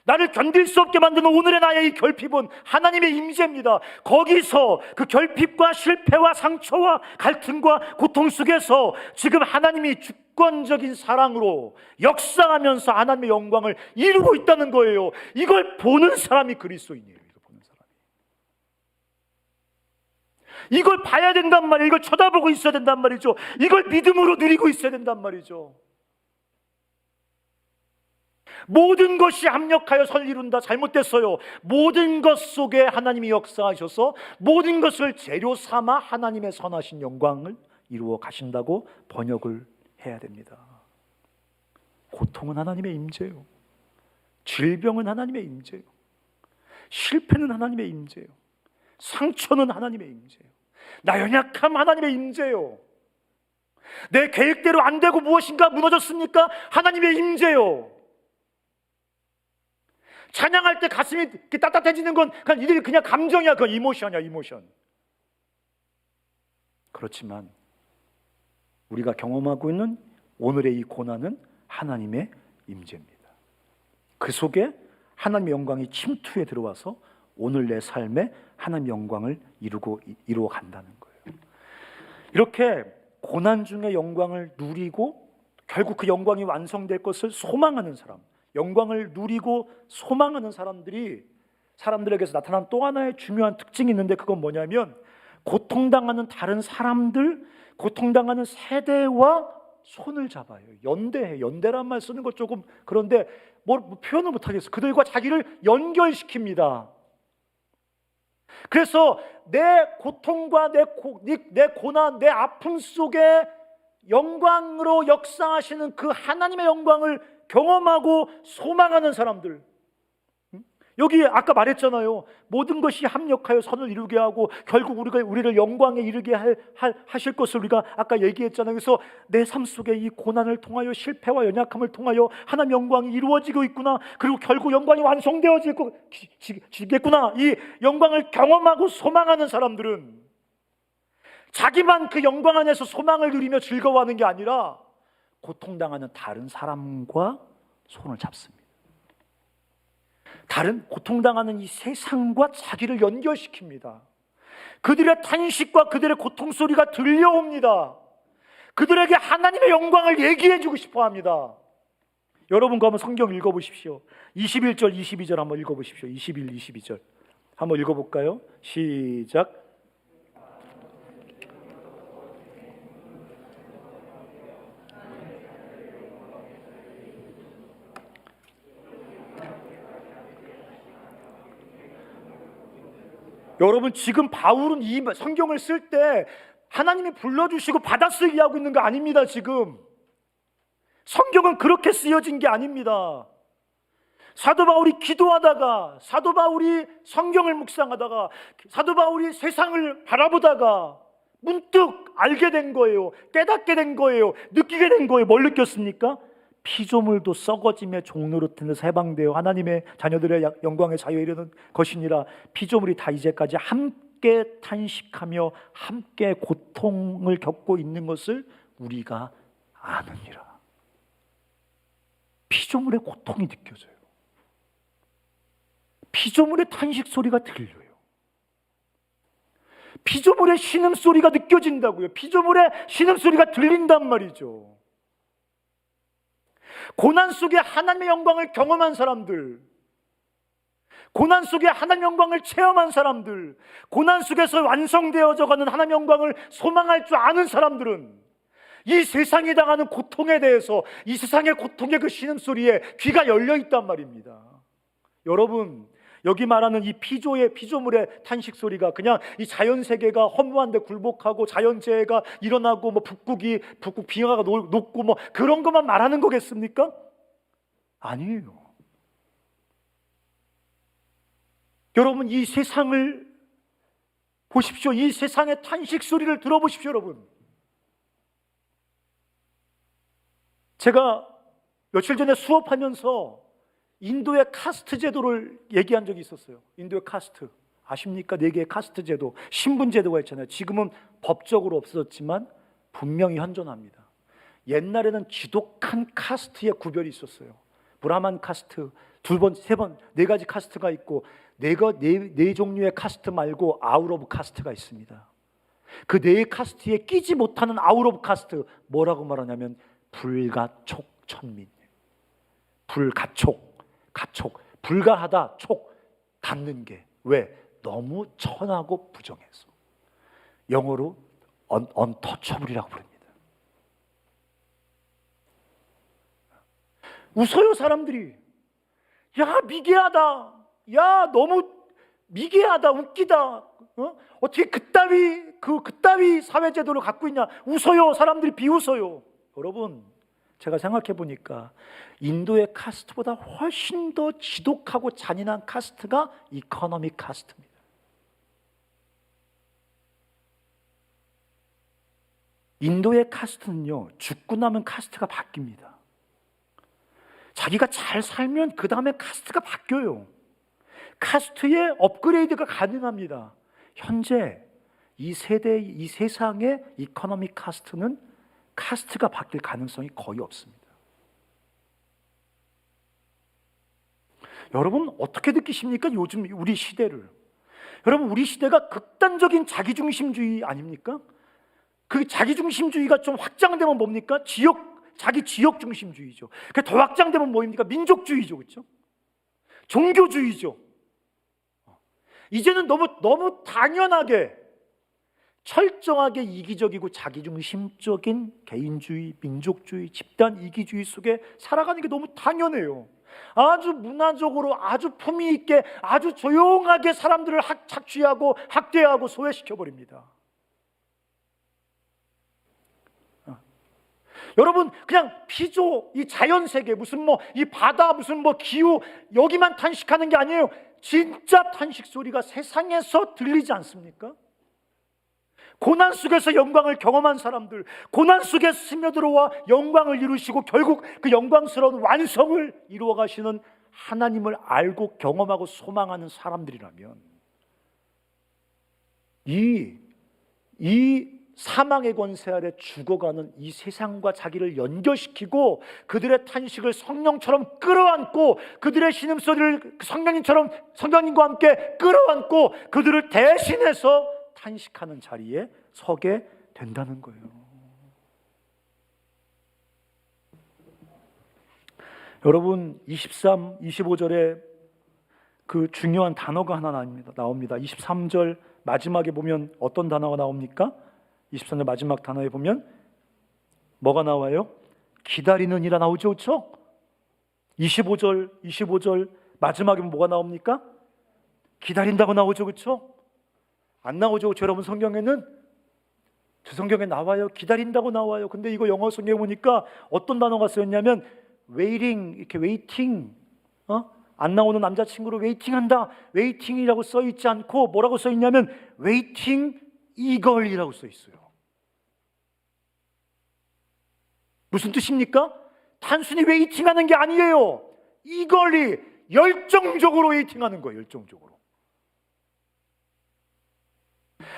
나를 견딜 수 없게 만드는 오늘의 나의 이 결핍은 하나님의 임재입니다. 거기서 그 결핍과 실패와 상처와 갈등과 고통 속에서 지금 하나님이 주권적인 사랑으로 역사하면서 하나님의 영광을 이루고 있다는 거예요. 이걸 보는 사람이 그리스도인이에요. 이걸 보는 사람이. 이걸 봐야 된단 말이에요. 이걸 쳐다보고 있어야 된단 말이죠. 이걸 믿음으로 누리고 있어야 된단 말이죠. 모든 것이 합력하여 선을 이룬다. 잘못됐어요. 모든 것 속에 하나님이 역사하셔서 모든 것을 재료 삼아 하나님의 선하신 영광을 이루어 가신다고 번역을 해야 됩니다. 고통은 하나님의 임재요. 질병은 하나님의 임재요. 실패는 하나님의 임재요. 상처는 하나님의 임재요. 나 연약함 하나님의 임재요. 내 계획대로 안 되고 무엇인가 무너졌습니까? 하나님의 임재요. 찬양할 때 가슴이 이렇게 따뜻해지는 건 이들이 그냥 감정이야. 그건 이모션이야, 이모션. 그렇지만 우리가 경험하고 있는 오늘의 이 고난은 하나님의 임재입니다. 그 속에 하나님의 영광이 침투해 들어와서 오늘 내 삶에 하나님의 영광을 이루어 간다는 거예요. 이렇게 고난 중에 영광을 누리고 결국 그 영광이 완성될 것을 소망하는 사람, 영광을 누리고 소망하는 사람들에게서 나타난 또 하나의 중요한 특징이 있는데 그건 뭐냐면 고통당하는 다른 사람들, 고통당하는 세대와 손을 잡아요. 연대해. 연대란 말 쓰는 것 조금 그런데 뭐 표현을 못하겠어요. 그들과 자기를 연결시킵니다. 그래서 내 고통과 내 고난, 내 아픔 속에 영광으로 역사하시는 그 하나님의 영광을 경험하고 소망하는 사람들. 여기 아까 말했잖아요. 모든 것이 합력하여 선을 이루게 하고 결국 우리를 영광에 이르게 하실 것을 우리가 아까 얘기했잖아요. 그래서 내 삶 속에 이 고난을 통하여 실패와 연약함을 통하여 하나님 영광이 이루어지고 있구나. 그리고 결국 영광이 완성되어지겠구나. 이 영광을 경험하고 소망하는 사람들은 자기만 그 영광 안에서 소망을 누리며 즐거워하는 게 아니라 고통당하는 다른 사람과 손을 잡습니다. 다른 고통당하는 이 세상과 자기를 연결시킵니다. 그들의 탄식과 그들의 고통 소리가 들려옵니다. 그들에게 하나님의 영광을 얘기해주고 싶어합니다. 여러분 한번 성경 읽어보십시오. 21절 22절 한번 읽어보십시오. 21, 22절 한번 읽어볼까요? 시작. 여러분 지금 바울은 이 성경을 쓸 때 하나님이 불러주시고 받아쓰기 하고 있는 거 아닙니다. 지금 성경은 그렇게 쓰여진 게 아닙니다. 사도 바울이 기도하다가, 사도 바울이 성경을 묵상하다가, 사도 바울이 세상을 바라보다가 문득 알게 된 거예요. 깨닫게 된 거예요. 느끼게 된 거예요. 뭘 느꼈습니까? 피조물도 썩어짐의 종노릇에서 해방되어 하나님의 자녀들의 영광의 자유에 이르는 것이니라. 피조물이 다 이제까지 함께 탄식하며 함께 고통을 겪고 있는 것을 우리가 아느니라. 피조물의 고통이 느껴져요. 피조물의 탄식 소리가 들려요. 피조물의 신음소리가 느껴진다고요. 피조물의 신음소리가 들린단 말이죠. 고난 속에 하나님의 영광을 경험한 사람들, 고난 속에 하나님의 영광을 체험한 사람들, 고난 속에서 완성되어져 가는 하나님의 영광을 소망할 줄 아는 사람들은 이 세상이 당하는 고통에 대해서, 이 세상의 고통의 그 신음소리에 귀가 열려 있단 말입니다. 여러분, 여기 말하는 이 피조물의 탄식 소리가 그냥 이 자연 세계가 허무한데 굴복하고 자연재해가 일어나고 뭐 북극 빙하가 녹고 뭐 그런 것만 말하는 거겠습니까? 아니에요. 여러분, 이 세상을 보십시오. 이 세상의 탄식 소리를 들어보십시오, 여러분. 제가 며칠 전에 수업하면서 인도의 카스트 제도를 얘기한 적이 있었어요. 인도의 카스트 아십니까? 4개의 카스트 제도, 신분 제도가 있잖아요. 지금은 법적으로 없어졌지만 분명히 현존합니다. 옛날에는 지독한 카스트의 구별이 있었어요. 브라만 카스트, 2번, 3번, 4가지 카스트가 있고 네 종류의 카스트 말고 아웃 오브 카스트가 있습니다. 그 4 카스트에 끼지 못하는 아웃 오브 카스트, 뭐라고 말하냐면 불가촉 천민. 불가촉, 가촉, 불가하다, 촉, 닿는 게. 왜? 너무 천하고 부정해서. 영어로 untouchable이라고 부릅니다. 웃어요, 사람들이. 야, 미개하다. 야, 너무 미개하다, 웃기다. 어떻게 그따위 사회제도를 갖고 있냐. 웃어요, 사람들이 비웃어요. 여러분, 제가 생각해 보니까 인도의 카스트보다 훨씬 더 지독하고 잔인한 카스트가 이코노믹 카스트입니다. 인도의 카스트는요, 죽고 나면 카스트가 바뀝니다. 자기가 잘 살면 그 다음에 카스트가 바뀌어요. 카스트의 업그레이드가 가능합니다. 현재 이 세상의 이코노믹 카스트는 카스트가 바뀔 가능성이 거의 없습니다. 여러분, 어떻게 느끼십니까? 요즘 우리 시대를. 여러분, 우리 시대가 극단적인 자기중심주의 아닙니까? 그 자기중심주의가 좀 확장되면 뭡니까? 자기 지역중심주의죠. 더 확장되면 뭐입니까? 민족주의죠. 그렇죠? 종교주의죠. 이제는 너무 당연하게 철저하게 이기적이고 자기중심적인 개인주의, 민족주의, 집단 이기주의 속에 살아가는 게 너무 당연해요. 아주 문화적으로 아주 품위 있게 아주 조용하게 사람들을 착취하고 학대하고 소외시켜버립니다. 여러분, 그냥 피조, 이 자연세계, 무슨 이 바다, 무슨 기후, 여기만 탄식하는 게 아니에요. 진짜 탄식 소리가 세상에서 들리지 않습니까? 고난 속에서 영광을 경험한 사람들, 고난 속에서 스며들어와 영광을 이루시고 결국 그 영광스러운 완성을 이루어 가시는 하나님을 알고 경험하고 소망하는 사람들이라면 이 사망의 권세 아래 죽어가는 이 세상과 자기를 연결시키고 그들의 탄식을 성령처럼 끌어안고 그들의 신음소리를 성령님과 함께 끌어안고 그들을 대신해서 탄식하는 자리에 서게 된다는 거예요. 여러분, 23, 25절에 그 중요한 단어가 하나 나옵니다. 23절 마지막에 보면 어떤 단어가 나옵니까? 23절 마지막 단어에 보면 뭐가 나와요? 기다리는 이라 나오죠. 그렇죠? 25절 마지막에 뭐가 나옵니까? 기다린다고 나오죠. 그렇죠? 안 나오죠. 여러분 성경에는? 저 성경에 나와요. 기다린다고 나와요. 근데 이거 영어 성경에 보니까 어떤 단어가 쓰였냐면 waiting, 이렇게 waiting, 안 나오는 남자친구를 웨이팅한다, 웨이팅이라고 써있지 않고 뭐라고 써있냐면 waiting eagerly라고 써있어요. 무슨 뜻입니까? 단순히 웨이팅하는 게 아니에요. eagerly, 열정적으로 웨이팅하는 거예요. 열정적으로.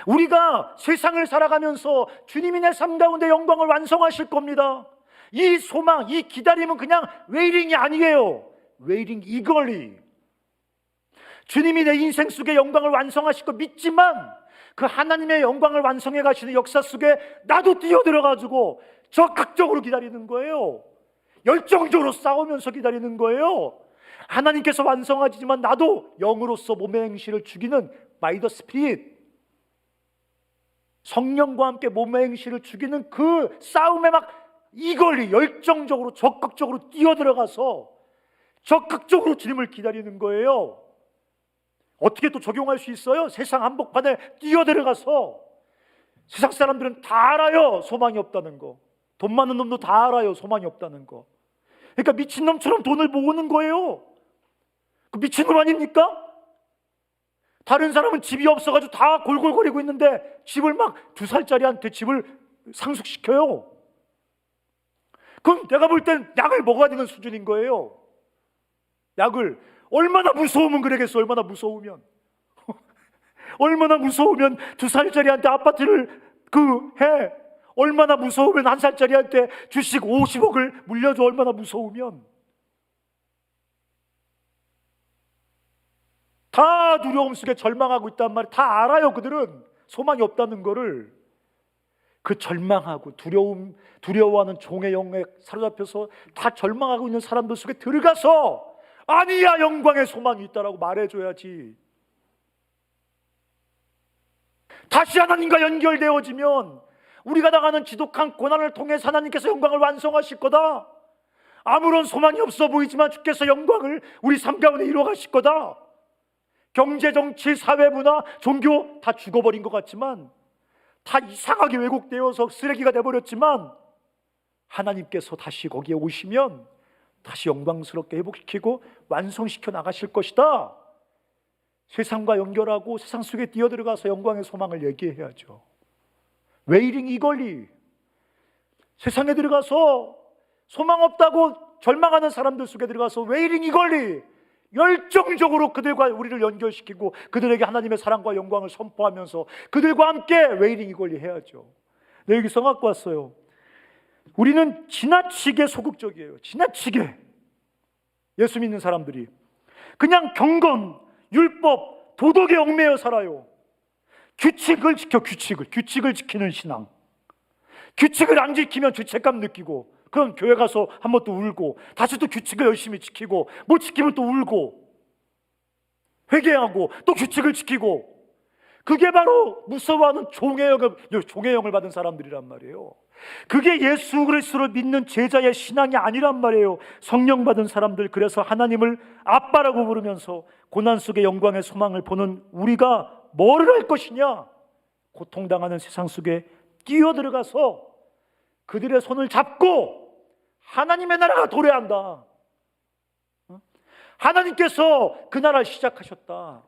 우리가 세상을 살아가면서 주님이 내 삶 가운데 영광을 완성하실 겁니다. 이 소망, 이 기다림은 그냥 웨이팅이 아니에요. 웨이팅 eagerly. 주님이 내 인생 속에 영광을 완성하실 거 믿지만 그 하나님의 영광을 완성해 가시는 역사 속에 나도 뛰어들어가지고 적극적으로 기다리는 거예요. 열정적으로 싸우면서 기다리는 거예요. 하나님께서 완성하지만 나도 영으로서 몸의 행실을 죽이는 by the Spirit, 성령과 함께 몸의 행실을 죽이는 그 싸움에 막 이걸리 열정적으로 적극적으로 뛰어들어가서 적극적으로 주님을 기다리는 거예요. 어떻게 또 적용할 수 있어요? 세상 한복판에 뛰어들어가서 세상 사람들은 다 알아요. 소망이 없다는 거. 돈 많은 놈도 다 알아요. 소망이 없다는 거. 그러니까 미친놈처럼 돈을 모으는 거예요. 그 미친놈 아닙니까? 다른 사람은 집이 없어가지고 다 골골거리고 있는데 집을 막 2살짜리한테 집을 상속시켜요. 그럼 내가 볼 땐 약을 먹어야 되는 수준인 거예요. 약을. 얼마나 무서우면 그러겠어. 얼마나 무서우면 얼마나 무서우면 2살짜리한테 아파트를 해. 얼마나 무서우면 1살짜리한테 주식 50억을 물려줘. 얼마나 무서우면. 다 두려움 속에 절망하고 있단 말이에요. 다 알아요. 그들은 소망이 없다는 거를. 그 절망하고 두려워하는 종의 영에 사로잡혀서 다 절망하고 있는 사람들 속에 들어가서 아니야, 영광의 소망이 있다라고 말해줘야지. 다시 하나님과 연결되어지면 우리가 당하는 지독한 고난을 통해서 하나님께서 영광을 완성하실 거다. 아무런 소망이 없어 보이지만 주께서 영광을 우리 삶 가운데 이루어가실 거다. 경제, 정치, 사회, 문화, 종교 다 죽어버린 것 같지만, 다 이상하게 왜곡되어서 쓰레기가 돼버렸지만, 하나님께서 다시 거기에 오시면 다시 영광스럽게 회복시키고 완성시켜 나가실 것이다. 세상과 연결하고 세상 속에 뛰어들어가서 영광의 소망을 얘기해야죠. 웨이링 이걸리. 세상에 들어가서 소망 없다고 절망하는 사람들 속에 들어가서 웨이링 이걸리 열정적으로 그들과 우리를 연결시키고 그들에게 하나님의 사랑과 영광을 선포하면서 그들과 함께 웨이링 이걸리 해야죠. 네, 여기 써 갖고 왔어요. 우리는 지나치게 소극적이에요. 지나치게. 예수 믿는 사람들이 그냥 경건, 율법, 도덕에 얽매여 살아요. 규칙을 지켜. 규칙을 지키는 신앙. 규칙을 안 지키면 죄책감 느끼고, 그럼 교회 가서 한 번 또 울고, 다시 또 규칙을 열심히 지키고, 못 지키면 또 울고, 회개하고, 또 규칙을 지키고. 그게 바로 무서워하는 종의 영을 받은 사람들이란 말이에요. 그게 예수 그리스도를 믿는 제자의 신앙이 아니란 말이에요. 성령 받은 사람들. 그래서 하나님을 아빠라고 부르면서 고난 속의 영광의 소망을 보는 우리가 뭐를 할 것이냐? 고통당하는 세상 속에 뛰어들어가서 그들의 손을 잡고 하나님의 나라가 도래한다. 하나님께서 그 나라를 시작하셨다.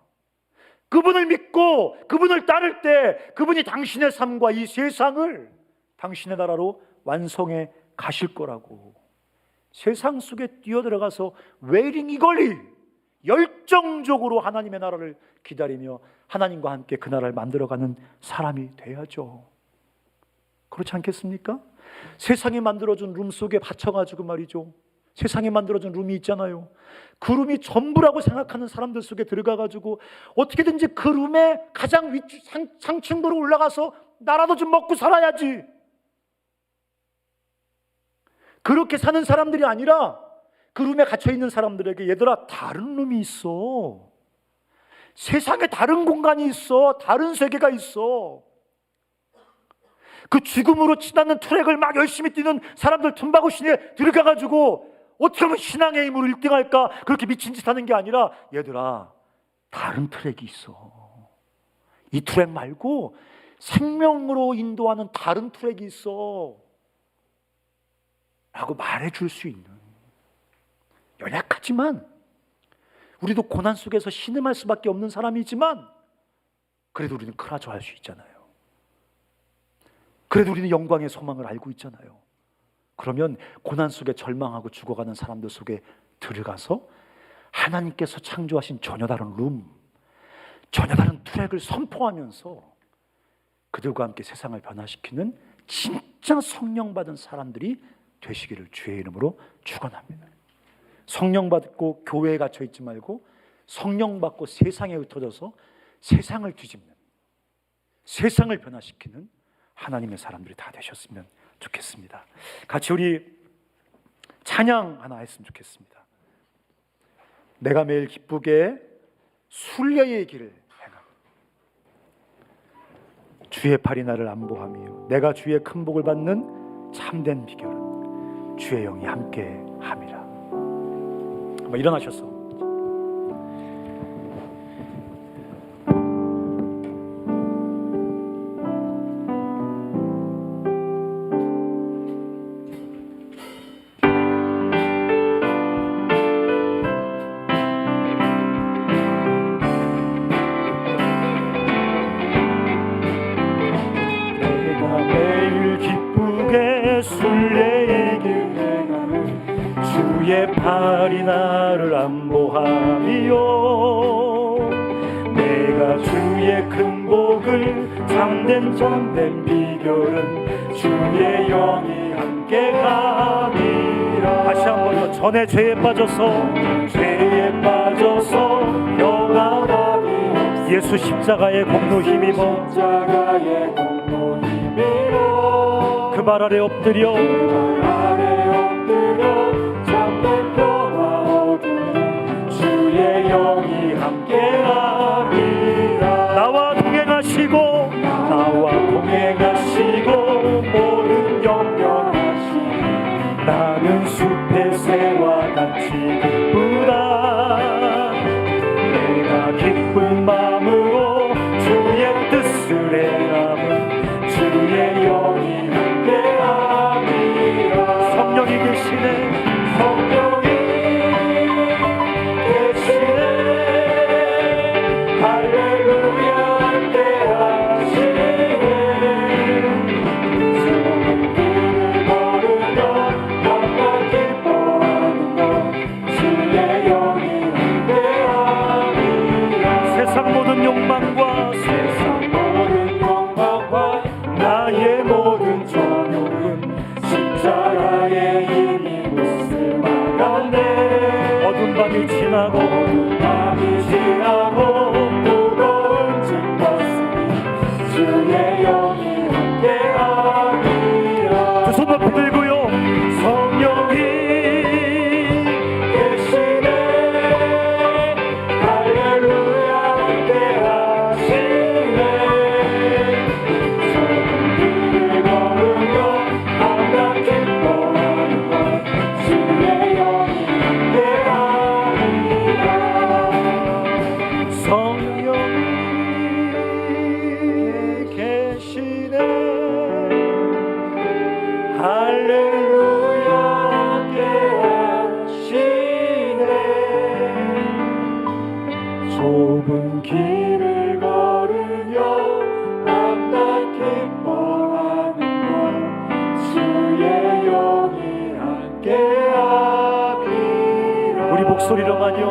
그분을 믿고 그분을 따를 때 그분이 당신의 삶과 이 세상을 당신의 나라로 완성해 가실 거라고. 세상 속에 뛰어들어가서 웨이링 이걸리 열정적으로 하나님의 나라를 기다리며 하나님과 함께 그 나라를 만들어가는 사람이 돼야죠. 그렇지 않겠습니까? 세상이 만들어준 룸 속에 받쳐가지고 말이죠, 세상이 만들어준 룸이 있잖아요. 그 룸이 전부라고 생각하는 사람들 속에 들어가가지고 어떻게든지 그 룸에 가장 상층부로 올라가서 나라도 좀 먹고 살아야지, 그렇게 사는 사람들이 아니라 그 룸에 갇혀있는 사람들에게 얘들아, 다른 룸이 있어. 세상에 다른 공간이 있어. 다른 세계가 있어. 그 죽음으로 치닫는 트랙을 막 열심히 뛰는 사람들 틈바구시에 들어가가지고 어떻게 하면 신앙의 힘으로 1등할까 그렇게 미친 짓 하는 게 아니라, 얘들아, 다른 트랙이 있어. 이 트랙 말고 생명으로 인도하는 다른 트랙이 있어 라고 말해줄 수 있는, 연약하지만 우리도 고난 속에서 신음할 수밖에 없는 사람이지만 그래도 우리는 크라조 할 수 있잖아요. 그래도 우리는 영광의 소망을 알고 있잖아요. 그러면 고난 속에 절망하고 죽어가는 사람들 속에 들어가서 하나님께서 창조하신 전혀 다른 룸, 전혀 다른 트랙을 선포하면서 그들과 함께 세상을 변화시키는 진짜 성령 받은 사람들이 되시기를 주의 이름으로 축원합니다. 성령 받고 교회에 갇혀 있지 말고 성령 받고 세상에 흩어져서 세상을 뒤집는, 세상을 변화시키는 하나님의 사람들이 다 되셨으면 좋겠습니다. 같이 우리 찬양 하나 했으면 좋겠습니다. 내가 매일 기쁘게 순례의 길을 행함, 주의 팔이 나를 안보하며 내가 주의 큰 복을 받는 참된 비결은 주의 영이 함께 함이라. 일어나셨어. 주의 팔이 나를 안보하리요. 내가 주의 큰 복을 참된 비결은 주의 영이 함께하리라. 다시 한번요. 전에 죄에 빠져서 영원하리 예수 십자가의 공로 힘입어 그 발 아래 엎드려 참된 평화 얻으리 주의 영이 함께하리라. 나와 동행하시고 모든 영영하시니 나는 숲의 새와 같이 기쁘다. 내가 기쁜 마음으로 주의 뜻을 행함은 주의 영이 함께하리라. 성령이 계시네. 할렐루야 함께하시네. 좁은 길을 걸으며 영광 기뻐하는 것 주의 영이 함께하리라. 세상 모든 욕망과 나의 모든 정욕은 십자가의 힘이 못을 막았네. 어두운 밤이 지나고 무거운 짐 벗으니 주의 영이 함께하리라. 두 손 높이 들고요. 성령이 계시네. 할렐루야 함께하시네. 좁은 길을 걸으며 항상 기뻐하는 것 주의 영이 함께하리라. 성령이 계시네. 할렐루야 함께하시네. 좁은 길을 걸으며 항상 기뻐하는 것 주의 영이 함께하리라. 우리 목소리로만요.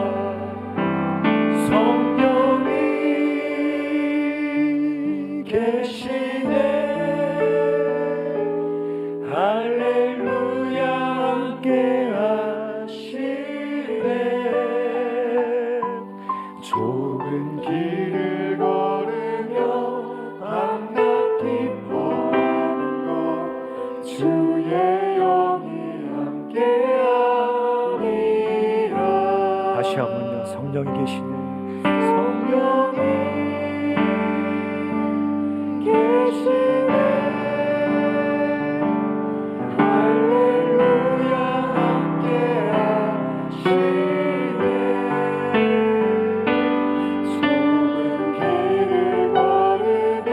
성령이 계시네. 할렐루야 함께하시네. 좁은 길을 걸으며 항상 기뻐하는 것 주의 영이 함께하리라. 다시 한번요. 성령이 계시네. 성령이 계시네. 할렐루야 함께하시네. 좁은 길을 걸으며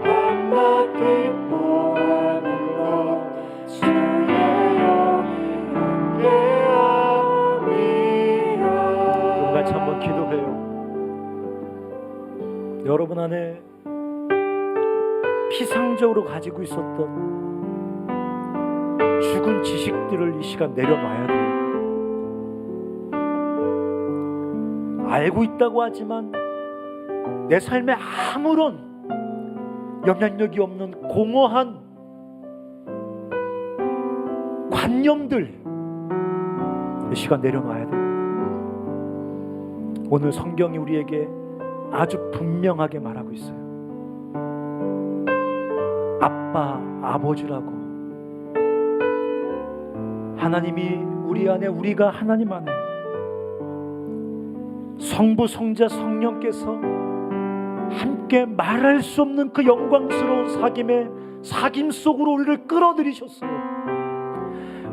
항상 기뻐하는 것 주의 영이 함께하리라. 같이 한번 기도해요. 여러분 안에 피상적으로 가지고 있었던 죽은 지식들을 이 시간 내려놔야 돼요. 알고 있다고 하지만 내 삶에 아무런 영향력이 없는 공허한 관념들 이 시간 내려놔야 돼요. 오늘 성경이 우리에게 아주 분명하게 말하고 있어요. 아빠, 아버지라고. 하나님이 우리 안에, 우리가 하나님 안에, 성부, 성자, 성령께서 함께 말할 수 없는 그 영광스러운 사귐 속으로 우리를 끌어들이셨어요.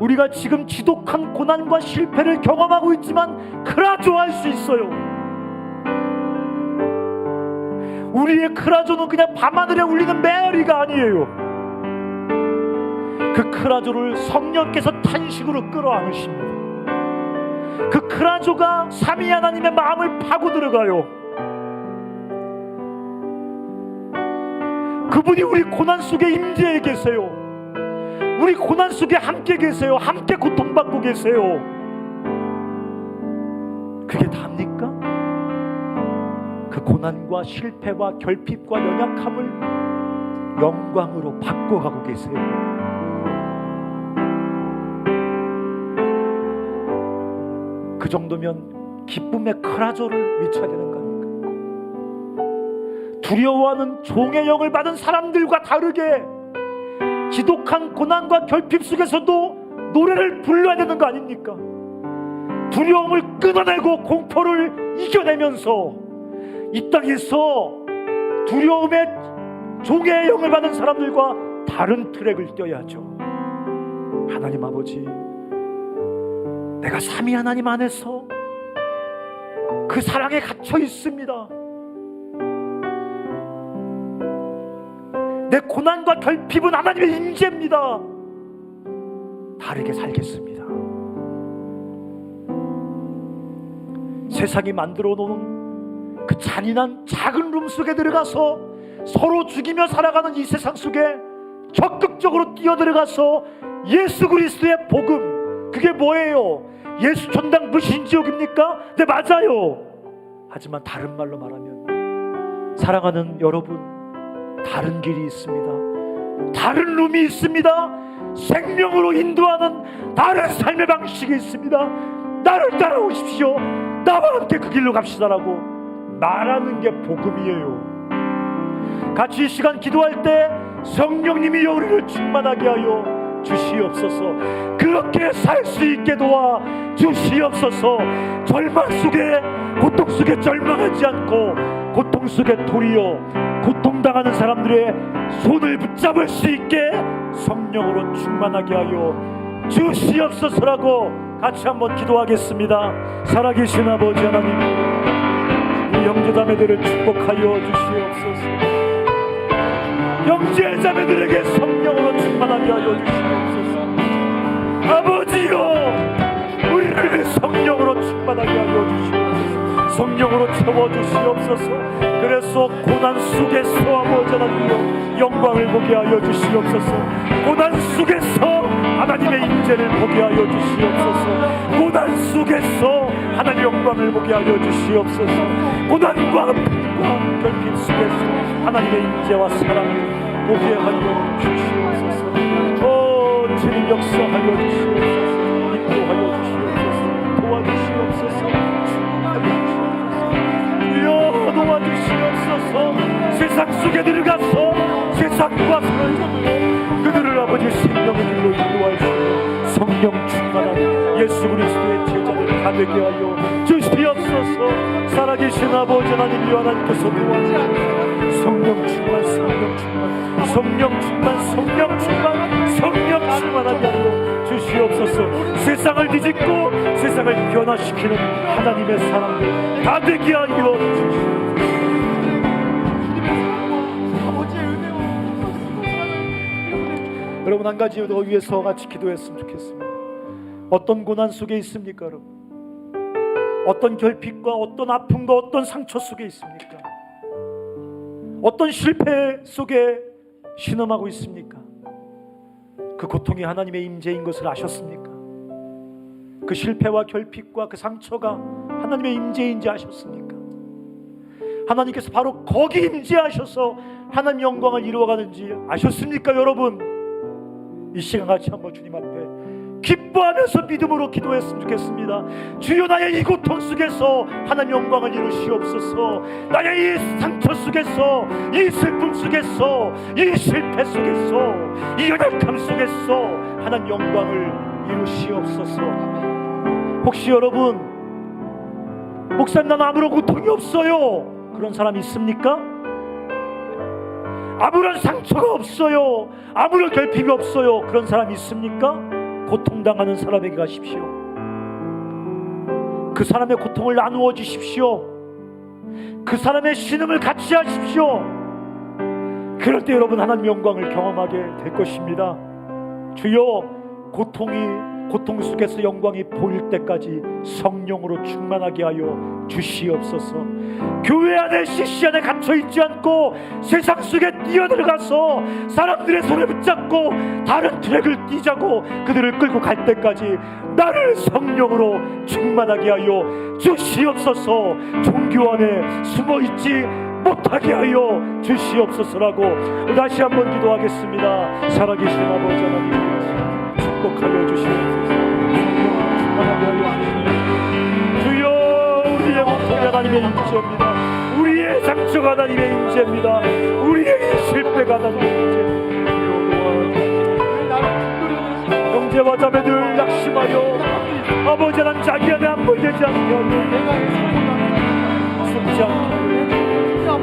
우리가 지금 지독한 고난과 실패를 경험하고 있지만 크라조할 수 있어요. 우리의 크라조는 그냥 밤하늘에 울리는 메아리가 아니에요. 그 크라조를 성령께서 탄식으로 끌어안으십니다. 그 크라조가 삼위 하나님의 마음을 파고 들어가요. 그분이 우리 고난 속에 임재해 계세요. 우리 고난 속에 함께 계세요. 함께 고통받고 계세요. 그게 답니까? 그 고난과 실패와 결핍과 연약함을 영광으로 바꿔가고 계세요. 그 정도면 기쁨의 크라조를 외쳐야 되는 거 아닙니까? 두려워하는 종의 영을 받은 사람들과 다르게 지독한 고난과 결핍 속에서도 노래를 불러야 되는 거 아닙니까? 두려움을 끊어내고 공포를 이겨내면서 이 땅에서 두려움의 종의 영을 받은 사람들과 다른 트랙을 뛰어야죠. 하나님 아버지, 내가 삼위 하나님 안에서 그 사랑에 갇혀 있습니다. 내 고난과 결핍은 하나님의 임재입니다. 다르게 살겠습니다. 세상이 만들어 놓은 그 잔인한 작은 룸 속에 들어가서 서로 죽이며 살아가는 이 세상 속에 적극적으로 뛰어들어가서 예수 그리스도의 복음, 그게 뭐예요? 예수 천당 무신지옥입니까? 네, 맞아요. 하지만 다른 말로 말하면, 사랑하는 여러분, 다른 길이 있습니다. 다른 룸이 있습니다. 생명으로 인도하는 다른 삶의 방식이 있습니다. 나를 따라오십시오. 나와 함께 그 길로 갑시다라고 말하는 게 복음이에요. 같이 이 시간 기도할 때 성령님이 우리를 충만하게 하여 주시옵소서. 그렇게 살 수 있게 도와 주시옵소서. 절망 속에, 고통 속에 절망하지 않고 고통 속에 도리어 고통당하는 사람들의 손을 붙잡을 수 있게 성령으로 충만하게 하여 주시옵소서라고 같이 한번 기도하겠습니다. 살아계신 아버지 하나님, 우리 형제자매들을 축복하여 주시옵소서. 형제자매들에게 성령으로 충만하게 하여 주시옵소서. 아버지여, 우리를 성령으로 충만하게 하여 주시옵소서. 성령으로 채워주시옵소서. 그래서 고난 속에서 아버지 하나님여 영광을 보게 하여 주시옵소서. 고난 속에서 하나님의 임재를 보게 하여 주시옵소서. 고난 속에서 하나님의 영광을 보게 하여 주시옵소서. 고난과 아픔과 결핍 속에서 하나님의 임재와 사랑을 보게 하여 주시옵소서. 주님 역사하여 주시옵소서. 인도하여 주시옵소서. 도와주시옵소서. 도와주시옵소서. 세상 속에 들어가서 세상과 살고 그들을 아버지 생명의 길로 인도하시고 성령 충만한 예수 그리스도의 제자들 다 되게 하여 주시옵소서. 살아계신 아버지 하나님, 하나님께서 도와주시옵소서. 성령 충만, 성령 충만, 성령 충만, 성령 충만, 성령 충만하게 하여 주시옵소서. 세상을 뒤집고 세상을 변화시키는 하나님의 사람들 다 되게 하여 주시옵소서. 여러분, 한 가지 더 위해서 같이 기도했으면 좋겠습니다. 어떤 고난 속에 있습니까? 여러분, 어떤 결핍과 어떤 아픔과 어떤 상처 속에 있습니까? 어떤 실패 속에 신음하고 있습니까? 그 고통이 하나님의 임재인 것을 아셨습니까? 그 실패와 결핍과 그 상처가 하나님의 임재인지 아셨습니까? 하나님께서 바로 거기 임재하셔서 하나님 영광을 이루어가는지 아셨습니까? 여러분, 이 시간 같이 한번 주님 앞에 기뻐하면서 믿음으로 기도했으면 좋겠습니다. 주여, 나의 이 고통 속에서 하나님 영광을 이루시옵소서. 나의 이 상처 속에서, 이 슬픔 속에서, 이 실패 속에서, 이 연약함 속에서 하나님 영광을 이루시옵소서. 혹시 여러분, 목사님 나는 아무런 고통이 없어요, 그런 사람 있습니까? 아무런 상처가 없어요, 아무런 결핍이 없어요, 그런 사람 있습니까? 고통당하는 사람에게 가십시오. 그 사람의 고통을 나누어 주십시오. 그 사람의 신음을 같이 하십시오. 그럴 때 여러분 하나님 영광을 경험하게 될 것입니다. 주여, 고통이 고통 속에서 영광이 보일 때까지 성령으로 충만하게 하여 주시옵소서. 교회 안에 CC 안에 갇혀 있지 않고 세상 속에 뛰어들어가서 사람들의 손을 붙잡고 다른 트랙을 뛰자고 그들을 끌고 갈 때까지 나를 성령으로 충만하게 하여 주시옵소서. 종교 안에 숨어있지 못하게 하여 주시옵소서라고 다시 한번 기도하겠습니다. 살아계신 아버지 하나님 축복하여 주시옵소서. 성령으로 충만하게 하여 주시옵소서. 주여, 우리의 고통이 하나님의 임재입니다. 우리의 상처가 하나님의 임재입니다. 우리의 실패가 하나님의 임재입니다. 형제와 자매들 낙심하여 아버지 하나님 자기 안에 함몰되지 않게 하여 숨지 않게 하여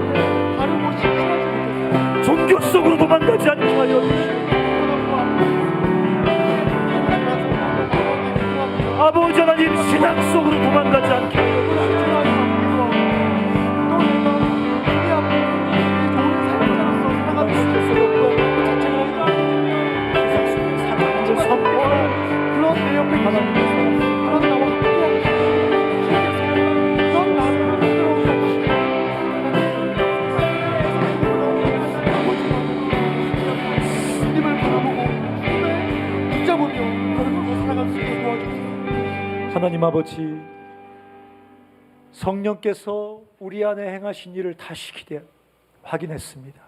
종교 속으로 도망가지 않게 하여 주시옵소서. 아버지 하나님 신앙 속으로 도망가지 않게 하여 하나님 아버지, 성령께서 우리 안에 행하신 일을 다시 확인했습니다.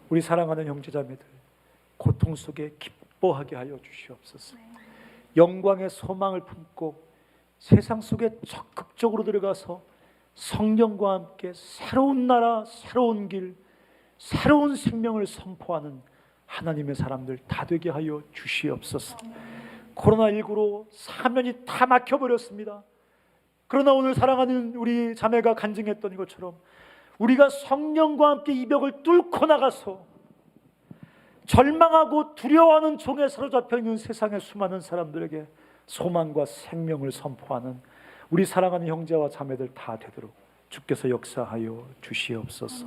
우리 사랑하는 형제자매들 고통 속에 기뻐하게 하여 주시옵소서. 영광의 소망을 품고 세상 속에 적극적으로 들어가서 성령과 함께 새로운 나라, 새로운 길, 새로운 생명을 선포하는 하나님의 사람들 다 되게 하여 주시옵소서. 코로나19로 사면이 다 막혀버렸습니다. 그러나 오늘 사랑하는 우리 자매가 간증했던 것처럼 우리가 성령과 함께 이 벽을 뚫고 나가서 절망하고 두려워하는 종에 사로잡혀 있는 세상의 수많은 사람들에게 소망과 생명을 선포하는 우리 사랑하는 형제와 자매들 다 되도록 주께서 역사하여 주시옵소서.